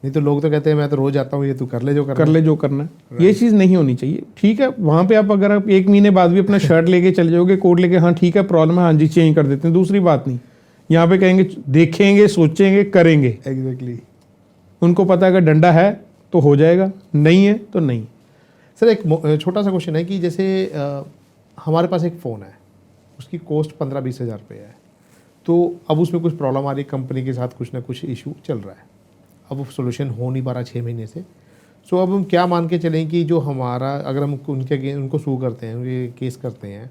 नहीं तो लोग तो कहते हैं मैं तो रोज आता हूँ, ये तू कर ले जो कर ले जो करना है। ये चीज़ नहीं होनी चाहिए। ठीक है, वहाँ पे आप अगर आप 1 महीने बाद भी अपना शर्ट लेके चले जाओगे, कोट लेके, हाँ ठीक है प्रॉब्लम है, हाँ जी चेंज कर देते हैं, दूसरी बात नहीं। यहाँ पे कहेंगे देखेंगे, सोचेंगे, करेंगे। एग्जैक्टली। उनको पता है अगर डंडा है तो हो जाएगा, नहीं है तो नहीं। सर एक छोटा सा क्वेश्चन है कि जैसे हमारे पास एक फ़ोन है, उसकी कॉस्ट 15-20 हज़ार रुपये है, तो अब उसमें कुछ प्रॉब्लम आ रही, कंपनी के साथ कुछ ना कुछ इशू चल रहा है, अब वो सोल्यूशन हो नहीं पा रहा 6 महीने से। सो अब हम क्या मान के चलें कि जो हमारा, अगर हम उनको सू करते हैं, उनके केस करते हैं,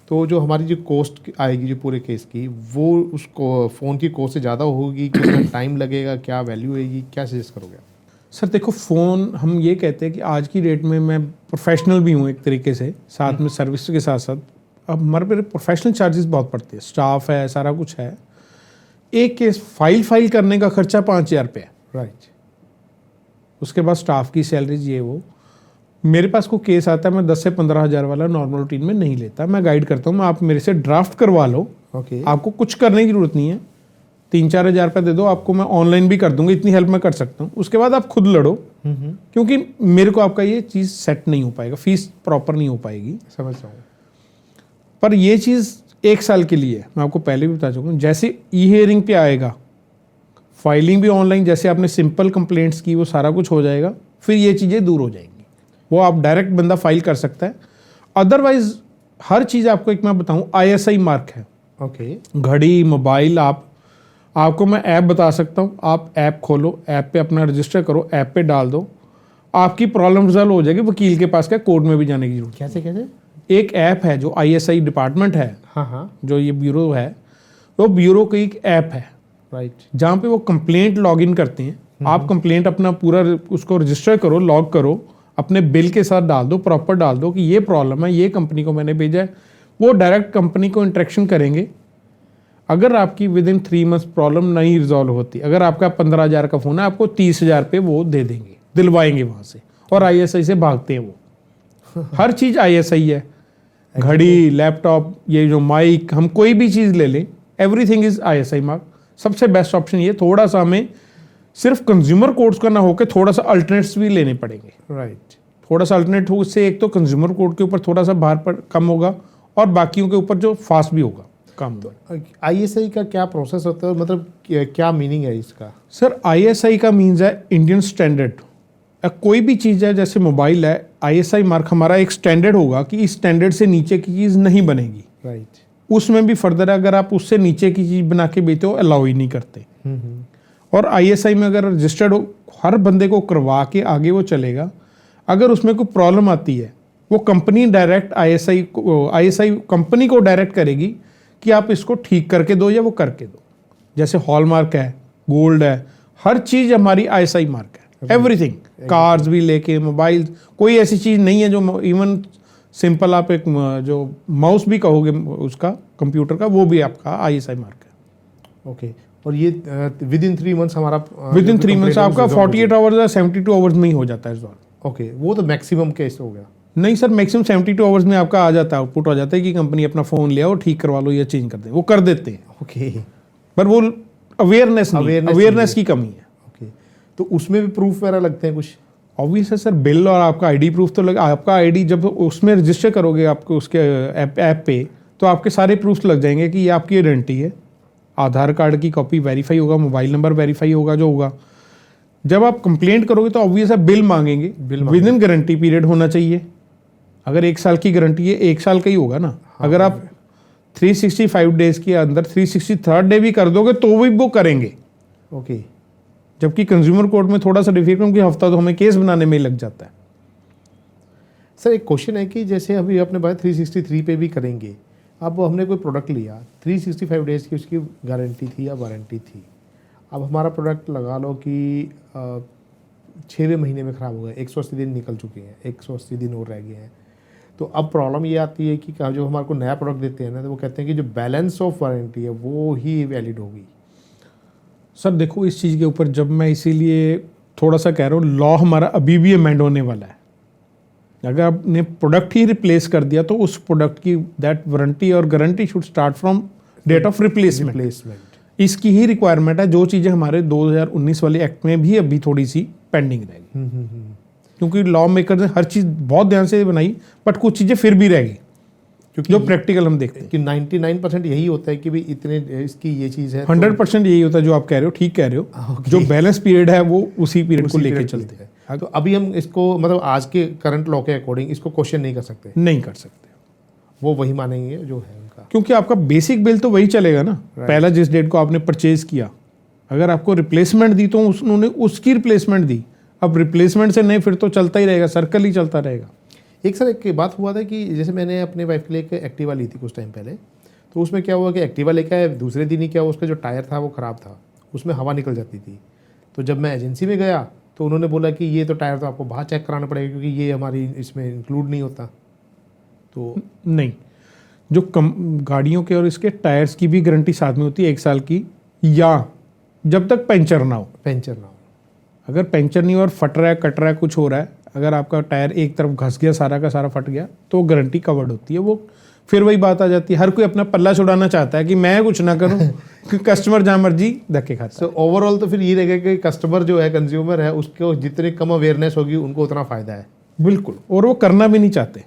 तो जो हमारी जो कॉस्ट आएगी जो पूरे केस की, वो उसको फ़ोन की कॉस्ट से ज़्यादा होगी, कितना टाइम लगेगा, क्या वैल्यू आएगी, क्या सजेस्ट करोगे? सर देखो, फ़ोन हम ये कहते हैं कि आज की डेट में मैं प्रोफेशनल भी हूँ एक तरीके से, साथ में सर्विस के साथ साथ अब हमारे पे प्रोफेशनल चार्जेस बहुत पड़ते हैं, स्टाफ है, सारा कुछ है। एक केस फाइल करने का खर्चा 5,000 रुपये है। राइट। उसके बाद स्टाफ की सैलरीज ये वो। मेरे पास कोई केस आता है, मैं 10 से 15 हज़ार वाला नॉर्मल रूटीन में नहीं लेता, मैं गाइड करता हूँ, मैं आप मेरे से ड्राफ्ट करवा लो। ओके। आपको कुछ करने की जरूरत नहीं है, 3-4 हज़ार रुपये दे दो, आपको मैं ऑनलाइन भी कर दूंगा, इतनी हेल्प मैं कर सकता हूँ। उसके बाद आप खुद लड़ो, क्योंकि मेरे को आपका ये चीज़ सेट नहीं हो पाएगा, फीस प्रॉपर नहीं हो पाएगी। समझ रहा हूँ। पर ये चीज़ 1 साल के लिए है, मैं आपको पहले भी बता चुका हूँ। जैसे ई हियरिंग पे आएगा, फाइलिंग भी ऑनलाइन, जैसे आपने सिंपल कंप्लेंट्स की वो सारा कुछ हो जाएगा, फिर ये चीज़ें दूर हो जाएंगी, वो आप डायरेक्ट बंदा फाइल कर सकता है। अदरवाइज हर चीज़ आपको एक मैं बताऊँ, ISI मार्क है। ओके। घड़ी, मोबाइल, आपको मैं ऐप बता सकता हूँ, आप ऐप खोलो, ऐप पे अपना रजिस्टर करो, ऐप पे डाल दो, आपकी प्रॉब्लम रिजॉल्व हो जाएगी। वकील के पास क्या, कोर्ट में भी जाने की जरूरत। कैसे कैसे? एक ऐप है जो ISI डिपार्टमेंट है, हाँ हाँ। जो ये ब्यूरो है, वो ब्यूरो की एक ऐप है, राइट। जहाँ पे वो कंप्लेंट लॉग इन करते हैं। आप कंप्लेंट अपना पूरा उसको रजिस्टर करो, लॉग करो, अपने बिल के साथ डाल दो, प्रॉपर डाल दो कि ये प्रॉब्लम है, ये कंपनी को मैंने भेजा है। वो डायरेक्ट कंपनी को इंटरेक्शन करेंगे। अगर आपकी विद इन 3 मंथ्स प्रॉब्लम नहीं रिजॉल्व होती, अगर आपका 15 हज़ार का फ़ोन है, आपको 30 हज़ार रुपये वो दे देंगे, दिलवाएंगे वहाँ से। और ISI से भागते हैं वो। हर चीज़ ISI है, घड़ी, लैपटॉप, ये जो माइक, हम कोई भी चीज़ ले लें, एवरीथिंग इज़ ISI मार्क। सबसे बेस्ट ऑप्शन ये, थोड़ा सा हमें सिर्फ कंज्यूमर कोड्स का ना होकर थोड़ा सा अल्टरनेट्स भी लेने पड़ेंगे। राइट। थोड़ा सा अल्टरनेट हो, उससे एक तो कंज्यूमर कोड के ऊपर थोड़ा सा भार पर कम होगा, और बाकियों के ऊपर जो फास्ट भी होगा कम होगा। ISI का क्या प्रोसेस होता है, मतलब क्या मीनिंग है इसका? सर ISI का मीन्स है इंडियन स्टैंडर्ड। कोई भी चीज़ है, जैसे मोबाइल है, ISI मार्क हमारा एक स्टैंडर्ड होगा कि इस स्टैंडर्ड से नीचे की चीज़ नहीं बनेगी। राइट। उसमें भी फर्दर अगर आप उससे नीचे की चीज़ बना के बेचते हो, अलाउ ही नहीं करते। और ISI में अगर रजिस्टर्ड हो, हर बंदे को करवा के आगे वो चलेगा। अगर उसमें कोई प्रॉब्लम आती है, वो कंपनी डायरेक्ट ISI कंपनी को डायरेक्ट करेगी कि आप इसको ठीक करके दो या वो करके दो। जैसे हॉलमार्क है, गोल्ड है, हर चीज़ हमारी ISI मार्क है, एवरीथिंग। कार्स भी लेके, मोबाइल, कोई ऐसी चीज़ नहीं है जो इवन सिंपल आप एक जो माउस भी कहोगे उसका, कंप्यूटर का, वो भी आपका ISI मार्क है। ओके। और ये विद इन 3 मंथ्स हमारा, विद इन 3 मंथ्स आपका 48 आवर्स या 72 आवर्स में ही हो जाता है रिजॉल्व। ओके, वो तो मैक्सिमम केस हो गया। नहीं सर, मैक्सिमम 72 आवर्स में आपका आ जाता है, आउटपुट आ जाता है कि कंपनी अपना फ़ोन ले आओ, ठीक करवा लो या चेंज कर दे, वो कर देते हैं। ओके। पर वो अवेयरनेस की कमी है। ओके। तो उसमें भी प्रूफ वगैरह लगते हैं कुछ? ऑब्वियस है सर, बिल और आपका ID प्रूफ तो लगा। आपका ID जब उसमें रजिस्टर करोगे आपको उसके ऐप पे, तो आपके सारे प्रूफ लग जाएंगे कि ये आपकी आइडेंटिटी है। आधार कार्ड की कॉपी वेरीफाई होगा, मोबाइल नंबर वेरीफाई होगा, जो होगा। जब आप कंप्लेंट करोगे तो ऑब्वियस है बिल मांगेंगे, विद इन गारंटी पीरियड होना चाहिए। अगर 1 साल की गारंटी है, 1 साल का ही होगा ना। अगर आप 365 डेज के अंदर 363rd डे भी कर दोगे तो भी वो करेंगे। ओके। जबकि कंज्यूमर कोर्ट में थोड़ा सा डिफिकल्ट, क्योंकि हफ्ता तो हमें केस बनाने में ही लग जाता है। सर एक क्वेश्चन है कि जैसे अभी आपने बात 363 पे भी करेंगे, अब हमने कोई प्रोडक्ट लिया, 365 डेज की उसकी गारंटी थी या वारंटी थी, अब हमारा प्रोडक्ट लगा लो कि 6वें महीने में ख़राब हो गया, 180 दिन निकल चुके हैं, 180 दिन और रह गए हैं, तो अब प्रॉब्लम ये आती है कि जो हमारे को नया प्रोडक्ट देते हैं ना, तो वो कहते हैं कि जो बैलेंस ऑफ वारंटी है वो ही वैलिड होगी। सर देखो, इस चीज़ के ऊपर जब मैं इसीलिए थोड़ा सा कह रहा हूँ, लॉ हमारा अभी भी अमेंड होने वाला है। अगर आपने प्रोडक्ट ही रिप्लेस कर दिया तो उस प्रोडक्ट की दैट वारंटी और guarantee should start from date of replacement. इसकी ही रिक्वायरमेंट है, जो चीज़ें हमारे 2019 वाले एक्ट में भी अभी थोड़ी सी पेंडिंग रहेगी, क्योंकि लॉ मेकर ने हर चीज़ बहुत ध्यान से बनाई, बट कुछ चीज़ें फिर भी रहेगी क्योंकि जो प्रैक्टिकल हम देखते हैं कि 99% यही होता है कि भाई इतने इसकी ये चीज़ है, 100% यही होता है जो आप कह रहे हो, ठीक कह रहे हो। जो बैलेंस पीरियड है वो उसी पीरियड को लेके चलते हैं। तो अभी हम इसको मतलब आज के करंट लॉ के अकॉर्डिंग इसको क्वेश्चन नहीं कर सकते, नहीं कर सकते, वो वही मानेंगे जो है उनका, क्योंकि आपका बेसिक बिल तो वही चलेगा ना। पहला जिस डेट को आपने परचेज किया, अगर आपको रिप्लेसमेंट दी तो उन्होंने उसकी रिप्लेसमेंट दी। अब रिप्लेसमेंट से नहीं, फिर तो चलता ही रहेगा, सर्कल ही चलता रहेगा। एक सर एक बात हुआ था कि जैसे मैंने अपने वाइफ के लिए एक एक्टिवा ली थी कुछ टाइम पहले, तो उसमें क्या हुआ कि एक्टिवा लेके आए, दूसरे दिन ही क्या हुआ, उसका जो टायर था वो ख़राब था, उसमें हवा निकल जाती थी। तो जब मैं एजेंसी में गया तो उन्होंने बोला कि ये तो टायर तो आपको बाहर चेक कराना पड़ेगा क्योंकि ये हमारी इसमें इंक्लूड नहीं होता। तो नहीं, जो गाड़ियों के और इसके टायर्स की भी गारंटी साथ में होती है 1 साल की, या जब तक पंचर ना हो। पंचर ना हो, अगर पंचर नहीं हो और फट रहा है, कट रहा है, कुछ हो रहा है, अगर आपका टायर एक तरफ घस गया, सारा का सारा फट गया, तो गारंटी कवर्ड होती है। वो फिर वही बात आ जाती है, हर कोई अपना पल्ला छुड़ाना चाहता है कि मैं कुछ ना करूं कि कस्टमर जहाँ मर्जी धक्के खाता है। सो ओवरऑल तो फिर ये रहेगा कि कस्टमर जो है, कंज्यूमर है, उसको जितनी कम अवेयरनेस होगी उनको उतना फ़ायदा है। बिल्कुल, और वो करना भी नहीं चाहते।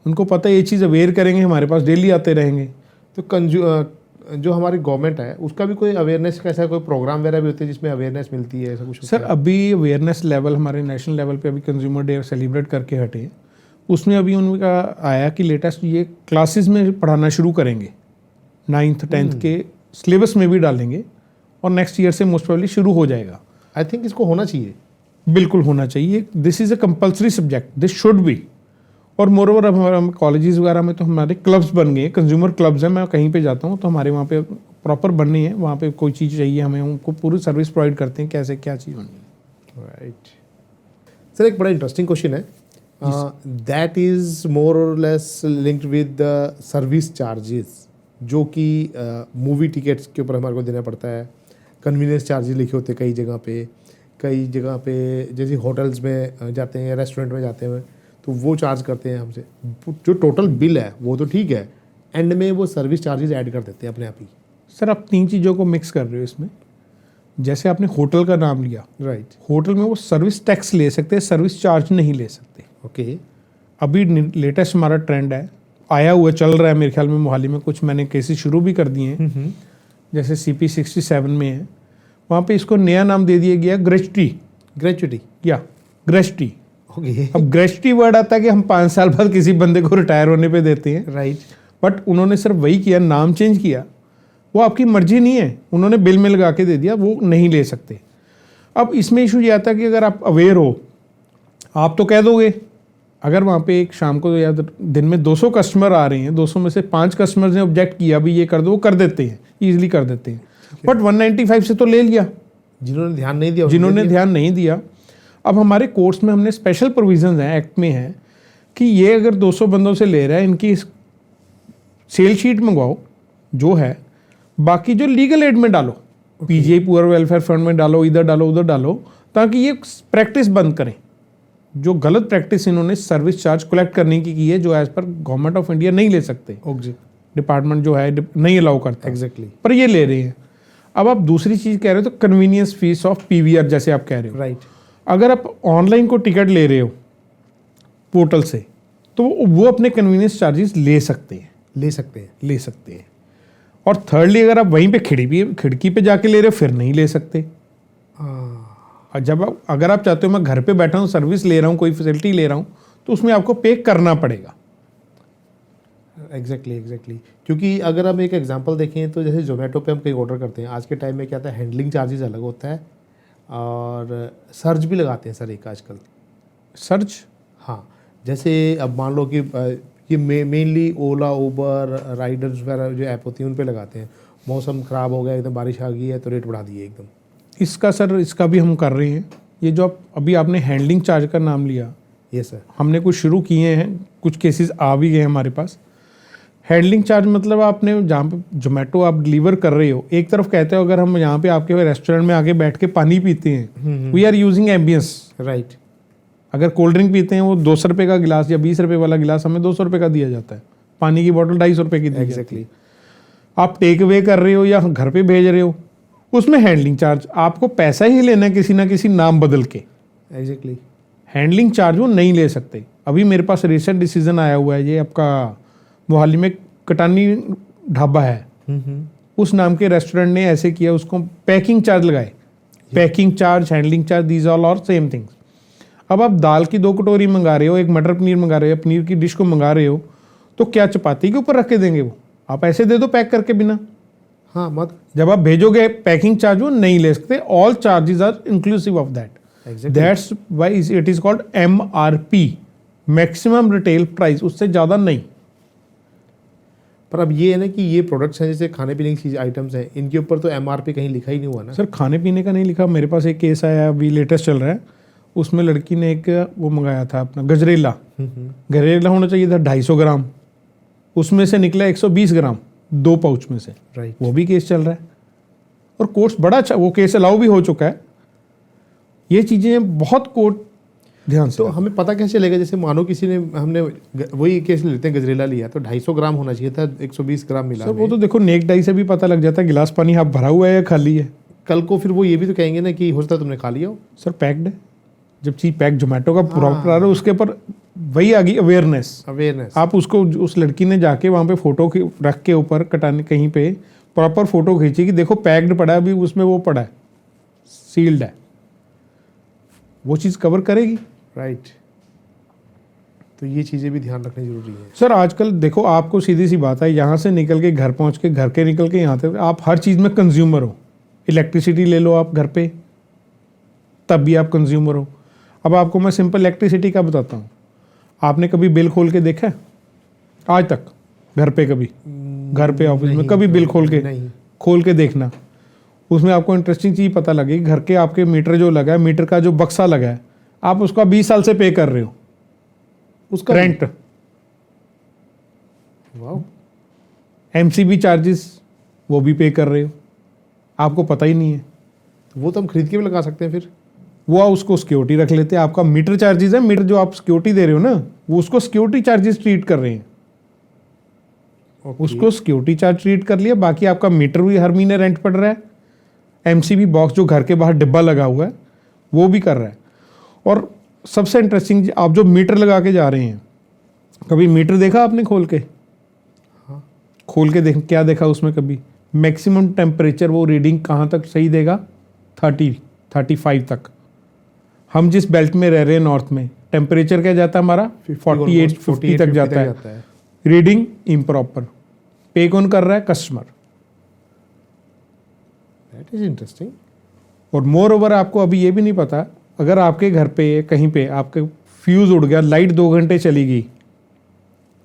उनको पता है ये चीज़ अवेयर करेंगे, हमारे पास डेली आते रहेंगे। तो जो हमारी गवर्नमेंट है उसका भी कोई अवेयरनेस का ऐसा कोई प्रोग्राम वगैरह भी होते हैं जिसमें अवेयरनेस मिलती है, ऐसा कुछ? सर अभी अवेयरनेस लेवल हमारे नेशनल लेवल पे अभी कंज्यूमर डे सेलिब्रेट करके हटे, उसमें अभी उनका आया कि लेटेस्ट ये क्लासेस में पढ़ाना शुरू करेंगे, 9th 10th के सिलेबस में भी डालेंगे, और नेक्स्ट ईयर से मोस्ट प्रोबेबली शुरू हो जाएगा। आई थिंक इसको होना चाहिए, बिल्कुल होना चाहिए। This is a compulsory subject, this should be. और मोरओवर अब हमारे कॉलेजेस वगैरह में तो हमारे क्लब्स बन गए, कंज्यूमर क्लब्स हैं। मैं कहीं पे जाता हूँ तो हमारे वहाँ पे प्रॉपर बनने हैं, वहाँ पे कोई चीज़ चाहिए हमें, उनको पूरी सर्विस प्रोवाइड करते हैं, कैसे क्या चीज़ होनी है। राइट सर, एक बड़ा इंटरेस्टिंग क्वेश्चन है, दैट इज़ मोर और less linked with the service charges, जो कि मूवी टिकट्स के ऊपर हमारे को देना पड़ता है। कन्वीनियंस चार्जेस लिखे होते हैं कई जगह पे जैसे होटल्स में जाते हैं, रेस्टोरेंट में जाते हैं तो वो चार्ज करते हैं हमसे। जो टोटल बिल है वो तो ठीक है, एंड में वो सर्विस चार्जेस ऐड कर देते हैं अपने आप ही। सर आप 3 चीज़ों को मिक्स कर रहे हो इसमें। जैसे आपने होटल का नाम लिया, राइट, होटल में वो सर्विस टैक्स ले सकते हैं, सर्विस चार्ज नहीं ले सकते। ओके। अभी लेटेस्ट हमारा ट्रेंड है, आया हुआ चल रहा है मेरे ख्याल में, मोहाली में कुछ मैंने केसेस शुरू भी कर दिए हैं, जैसे CP 67 में है, वहाँ पे इसको नया नाम दे दिया गया ग्रेचुटी या ग्रेस्टी। ओके, अब ग्रेस्टी वर्ड आता है कि हम 5 साल बाद किसी बंदे को रिटायर होने पे देते हैं, राइट, बट उन्होंने सिर्फ वही किया, नाम चेंज किया। वो आपकी मर्जी नहीं है, उन्होंने बिल में लगा के दे दिया, वो नहीं ले सकते। अब इसमें इशू ये आता है कि अगर आप अवेयर हो, आप तो कह दोगे। अगर वहाँ पे एक शाम को या दिन में 200 कस्टमर आ रहे हैं, 200 में से 5 कस्टमर्स ने ऑब्जेक्ट किया भी ये कर दो, वो कर देते हैं, ईजिली कर देते हैं। बट 195 से तो ले लिया जिन्होंने ध्यान नहीं दिया, जिन्होंने ध्यान नहीं दिया। अब हमारे कोर्स में हमने स्पेशल प्रोविजंस हैं, एक्ट में है कि ये अगर 200 बंदों से ले रहा है, इनकी सेल शीट मंगवाओ जो है, बाकी जो लीगल एड में डालो, PGI पुअर वेलफेयर फंड में डालो, इधर डालो उधर डालो, ताकि ये प्रैक्टिस बंद करें। जो गलत प्रैक्टिस इन्होंने सर्विस चार्ज कलेक्ट करने की है, जो as per government of India नहीं ले सकते, डिपार्टमेंट जो है नहीं अलाउ करता, एग्जैक्टली, पर ये ले रहे हैं। अब आप दूसरी चीज़ कह रहे हो तो कन्वीनियंस फीस ऑफ PVR, जैसे आप कह रहे हो, राइट। अगर आप ऑनलाइन को टिकट ले रहे हो पोर्टल से, तो वो अपने कन्वीनियंस चार्जेस ले सकते हैं। और थर्डली अगर आप वहीं पे खिड़की पे जाके ले रहे हो, फिर नहीं ले सकते। और जब अगर आप चाहते हो मैं घर पे बैठा हूँ, सर्विस ले रहा हूँ, कोई फैसिलिटी ले रहा हूँ, तो उसमें आपको पे करना पड़ेगा। एग्जैक्टली, क्योंकि अगर हम एक एग्जांपल देखें तो जैसे जोमेटो पे हम कहीं ऑर्डर करते हैं, आज के टाइम में क्या था, हैंडलिंग चार्जेस अलग होता है और सर्च भी लगाते हैं सर एक आजकल। सर्च, हाँ, जैसे अब मान लो कि ये मेनली ओला, उबर, राइडर्स वगैरह जो ऐप होती हैं उन पे लगाते हैं। मौसम ख़राब हो गया, एकदम बारिश आ गई है तो रेट बढ़ा दिए एकदम। इसका भी हम कर रहे हैं। ये जो अभी आपने हैंडलिंग चार्ज का नाम लिया, ये सर हमने कुछ शुरू किए हैं, कुछ केसेस आ भी गए हमारे पास। हैंडलिंग चार्ज मतलब आपने जहाँ पे जोमेटो आप डिलीवर कर रहे हो, एक तरफ कहते हो अगर हम यहाँ पे आपके रेस्टोरेंट में आके बैठ के पानी पीते हैं, we are using ambience, right. अगर कोल्ड ड्रिंक पीते हैं, वो 200 रुपये का गिलास या 20 रुपये वाला गिलास हमें 200 रुपये का दिया जाता है, पानी की बोतल 250 रुपये की दी जाती है। आप टेक अवे कर रहे हो या घर पे भेज रहे हो, उसमें हैंडलिंग चार्ज आपको पैसा ही लेना है किसी ना किसी नाम बदल के। एग्जैक्टली। हैंडलिंग चार्ज वो नहीं ले सकते। अभी मेरे पास रिसेंट डिसीजन आया हुआ है, ये आपका मोहाली में कटानी ढाबा है, उस नाम के रेस्टोरेंट ने ऐसे किया, उसको पैकिंग चार्ज लगाए। Packing charge, handling charge, these all और सेम थिंग्स। अब आप दाल की 2 कटोरी मंगा रहे हो, एक मटर पनीर मंगा रहे हो, पनीर की डिश को मंगा रहे हो, तो क्या चपाती के ऊपर रख के देंगे वो? आप ऐसे दे दो पैक करके बिना। हाँ मत। जब आप भेजोगे पैकिंग चार्ज वो नहीं ले सकते। All charges are inclusive of that. That's why it is called MRP, maximum retail price, उससे ज़्यादा नहीं। पर अब ये है ना कि ये प्रोडक्ट्स हैं जैसे खाने पीने की चीज आइटम्स हैं, इनके ऊपर तो MRP कहीं लिखा ही नहीं हुआ ना। सर खाने पीने का नहीं लिखा। मेरे पास एक केस आया अभी लेटेस्ट चल रहा है, उसमें लड़की ने एक वो मंगाया था अपना गजरेला। गजरेला होना चाहिए था 250 ग्राम, उसमें से निकला 120 ग्राम 2 पाउच में से। राइट। वो भी केस चल रहा है और कोर्ट बड़ा अच्छा, वो केस अलाउ भी हो चुका है। ये चीज़ें बहुत कोर्ट ध्यान से। तो हमें पता कैसे चलेगा, जैसे मानो किसी ने, हमने वही केस लेते हैं, गजरेला लिया तो 250 ग्राम होना चाहिए था, 120 ग्राम मिला। सर वो तो देखो नेक डाई से भी पता लग जाता है गिलास पानी आप भरा हुआ है या खाली है। कल को फिर वो ये भी तो कहेंगे ना कि हो सकता है तुमने खा लिया हो। सर पैक्ड है। जब चीज़ पैक जोमेटो का प्रॉपर आ रहा है, उसके ऊपर वही आ गई अवेयरनेस। आप उसको, उस लड़की ने जाके वहाँ पे फोटो रख के ऊपर कटाने कहीं पे प्रॉपर फोटो खींची कि देखो पैक्ड पड़ा है, अभी उसमें वो पड़ा है, सील्ड है, वो चीज़ कवर करेगी। राइट। तो ये चीज़ें भी ध्यान रखनी जरूरी है। सर आजकल देखो, आपको सीधी सी बात है, यहाँ से निकल के घर पहुँच के, घर के निकल के यहाँ तक आप हर चीज़ में कंज्यूमर हो। इलेक्ट्रिसिटी ले लो आप घर पे, तब भी आप कंज्यूमर हो। अब आपको मैं सिंपल इलेक्ट्रिसिटी का बताता हूँ। आपने कभी बिल खोल के देखा है आज तक घर पे? कभी घर पे ऑफिस में कभी बिल खोल के देखना। उसमें आपको इंटरेस्टिंग चीज़ पता लगेगी। घर के आपके मीटर जो लगा है, मीटर का जो बक्सा लगा है, आप उसका 20 साल से पे कर रहे हो उसका रेंट। वाह। MCB चार्जेस वो भी पे कर रहे हो, आपको पता ही नहीं है। वो तो हम खरीद के भी लगा सकते हैं फिर। वो उसको सिक्योरिटी रख लेते हैं। आपका मीटर चार्जेस है, मीटर जो आप सिक्योरिटी दे रहे हो ना, वो उसको सिक्योरिटी चार्जेस ट्रीट कर रहे हैं। उसको सिक्योरिटी चार्ज ट्रीट कर लिया, बाकी आपका मीटर भी हर महीने रेंट पड़ रहा है। MCB बॉक्स जो घर के बाहर डिब्बा लगा हुआ है वो भी कर रहा है। और सबसे इंटरेस्टिंग, आप जो मीटर लगा के जा रहे हैं, कभी मीटर देखा आपने खोल के? हाँ। खोल के देख, क्या देखा उसमें कभी? मैक्सिमम टेम्परेचर वो रीडिंग कहाँ तक सही देगा? 30-35 तक। हम जिस बेल्ट में रह रहे हैं नॉर्थ में, टेम्परेचर क्या जाता है हमारा? 48-50 तक जाता है। Reading improper. पे कौन कर रहा है? कस्टमर। That is interesting. और मोर ओवर आपको अभी ये भी नहीं पता, अगर आपके घर पे कहीं पे आपके फ्यूज़ उड़ गया, लाइट 2 घंटे चली गई,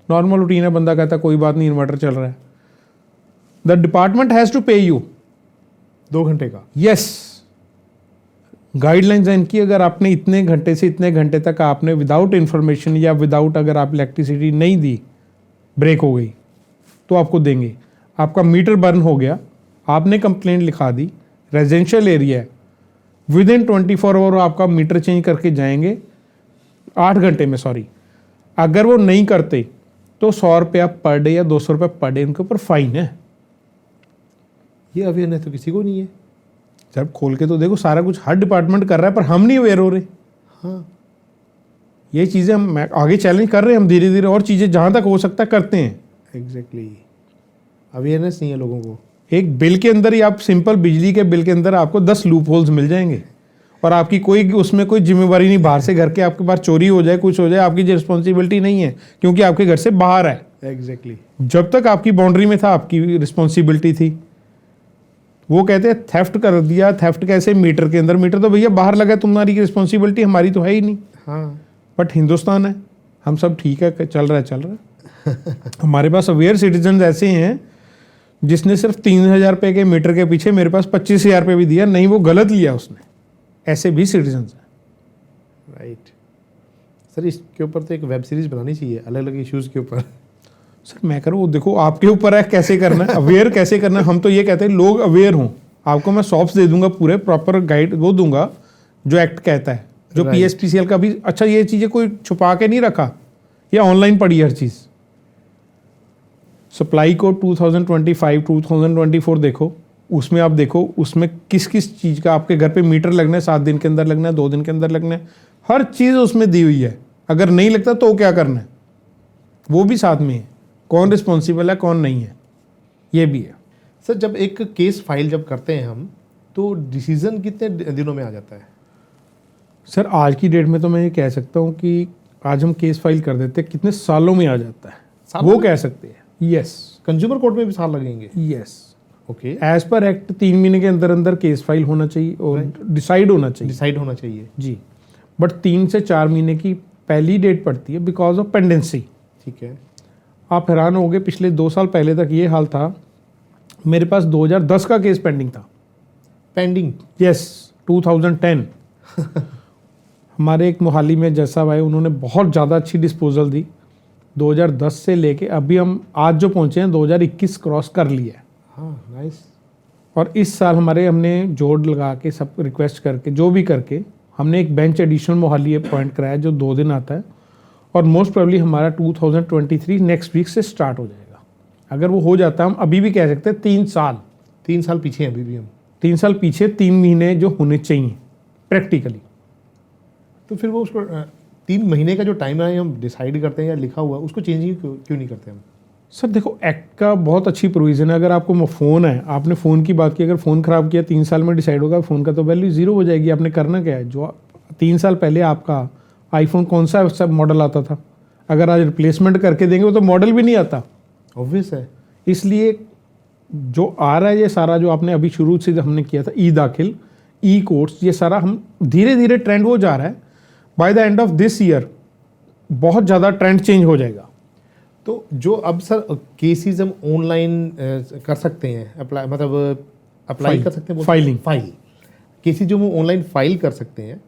नॉर्मल रूटीन है, बंदा कहता कोई बात नहीं, इन्वर्टर चल रहा है। द डिपार्टमेंट हैज़ टू पे यू 2 घंटे का। यस, गाइडलाइंस है इनकी। अगर आपने इतने घंटे से इतने घंटे तक आपने विदाउट इन्फॉर्मेशन या विदाउट, अगर आप इलेक्ट्रिसिटी नहीं दी, ब्रेक हो गई, तो आपको देंगे। आपका मीटर बर्न हो गया, आपने कंप्लेंट लिखा दी, रेजिडेंशियल एरिया है, विद इन 24 आवर आपका मीटर चेंज करके जाएंगे, 8 घंटे में, सॉरी। अगर वो नहीं करते तो 100 रुपया पर डे या 200 रुपये पर डे उनके ऊपर फाइन है। ये अवेयरनेस तो किसी को नहीं है। जब खोल के तो देखो, सारा कुछ हर डिपार्टमेंट कर रहा है, पर हम नहीं अवेयर हो रहे। हाँ। ये चीज़ें हम आगे चैलेंज कर रहे हैं, हम धीरे धीरे और चीज़ें जहाँ तक हो सकता है करते हैं। एग्जैक्टली। अवेयरनेस नहीं है लोगों को। एक बिल के अंदर ही, आप सिंपल बिजली के बिल के अंदर आपको 10 लूप होल्स मिल जाएंगे, और आपकी कोई उसमें कोई जिम्मेवारी नहीं। बाहर से घर के आपके पास चोरी हो जाए, कुछ हो जाए, आपकी रिस्पॉन्सिबिलिटी नहीं है, क्योंकि आपके घर से बाहर है। एग्जैक्टली। जब तक आपकी बाउंड्री में था, आपकी रिस्पॉन्सिबिलिटी थी। वो कहते हैं थेफ्ट कर दिया। थेफ्ट कैसे? मीटर के अंदर। मीटर तो भैया बाहर लगा, तुम्हारी रिस्पॉन्सिबिलिटी, हमारी तो है ही नहीं। हाँ। बट हिंदुस्तान है, हम सब ठीक है, चल रहा है। हमारे पास अवेयर सिटीजन ऐसे हैं जिसने सिर्फ 3000 रुपये के मीटर के पीछे मेरे पास 25,000 रुपये भी दिया, नहीं वो गलत लिया उसने। ऐसे भी सिटीजन हैं। राइट। सर इसके ऊपर तो एक वेब सीरीज बनानी चाहिए, अलग अलग इश्यूज़ के ऊपर। सर मैं करूँ, वो देखो आपके ऊपर है कैसे करना है, अवेयर कैसे करना है। हम तो ये कहते हैं लोग अवेयर हों। आपको मैं सॉफ्ट दे दूंगा, पूरे प्रॉपर गाइड वो दूंगा जो एक्ट कहता है, जो PSPCL का भी। अच्छा, ये चीज़ें कोई छुपा के नहीं रखा, या ऑनलाइन पड़ी हर चीज़। सप्लाई को 2025 2024 देखो, उसमें आप देखो उसमें किस किस चीज़ का आपके घर पे मीटर लगना है, 7 दिन के अंदर लगना है, 2 दिन के अंदर लगना है, हर चीज़ उसमें दी हुई है। अगर नहीं लगता तो क्या करना है, वो भी साथ में है, कौन रिस्पॉन्सिबल है कौन नहीं है, ये भी है। सर जब एक केस फाइल जब करते हैं हम, तो डिसीजन कितने दिनों में आ जाता है? सर आज की डेट में तो मैं ये कह सकता हूँ कि आज हम केस फाइल कर देते हैं, कितने सालों में आ जाता है, सालों वो में? कह सकते हैं। यस, कंज्यूमर कोर्ट में भी साल लगेंगे? Yes, okay, as per act 3 महीने के अंदर अंदर केस फाइल होना चाहिए और डिसाइड होना चाहिए डिसाइड होना चाहिए। जी। बट 3 से 4 महीने की पहली डेट पड़ती है बिकॉज ऑफ पेंडेंसी। ठीक है। आप हैरान होगे, पिछले 2 साल पहले तक ये हाल था, मेरे पास 2010 का केस पेंडिंग था। पेंडिंग? यस, 2010 हमारे एक मोहाली में जैसा भाई, उन्होंने बहुत ज़्यादा अच्छी डिस्पोजल दी। 2010 से लेके अभी हम आज जो पहुँचे हैं 2021 क्रॉस कर लिया है। हाँ, नाइस। और इस साल हमने जोड़ लगा के सब रिक्वेस्ट करके जो भी करके हमने एक बेंच एडिशनल मोहाली अपॉइंट कराया जो 2 दिन आता है, और मोस्ट प्रोबेबली हमारा 2023 नेक्स्ट वीक से स्टार्ट हो जाएगा। अगर वो हो जाता है, हम अभी भी कह सकते हैं 3 साल 3 साल पीछे हैं अभी भी हम। 3 साल पीछे, 3 महीने जो होने चाहिए प्रैक्टिकली। तो फिर वो उसको 3 महीने का जो टाइम है हम डिसाइड करते हैं या लिखा हुआ है, उसको चेंज ही क्यों नहीं करते हम? सर देखो, एक्ट का बहुत अच्छी प्रोविजन है। अगर आपको फ़ोन है, आपने फ़ोन की बात की, अगर फ़ोन ख़राब किया 3 साल में डिसाइड होगा, फ़ोन का तो वैल्यू 0 हो जाएगी। आपने करना क्या है, जो 3 साल पहले आपका आईफोन कौन सा सब मॉडल आता था, अगर आज रिप्लेसमेंट करके देंगे वो तो मॉडल भी नहीं आता। ऑब्वियस है। इसलिए जो आ रहा है ये सारा, जो आपने अभी शुरू से हमने किया था, ई दाखिल, ई कोर्ट्स, ये सारा हम धीरे धीरे ट्रेंड वो जा रहा है। By the end of this year बहुत ज़्यादा ट्रेंड चेंज हो जाएगा। तो जो अब सर केसेस हम ऑनलाइन कर सकते हैं, अप्लाई मतलब अप्लाई कर सकते हैं, फाइल केसेस जो वो ऑनलाइन फाइल कर सकते हैं,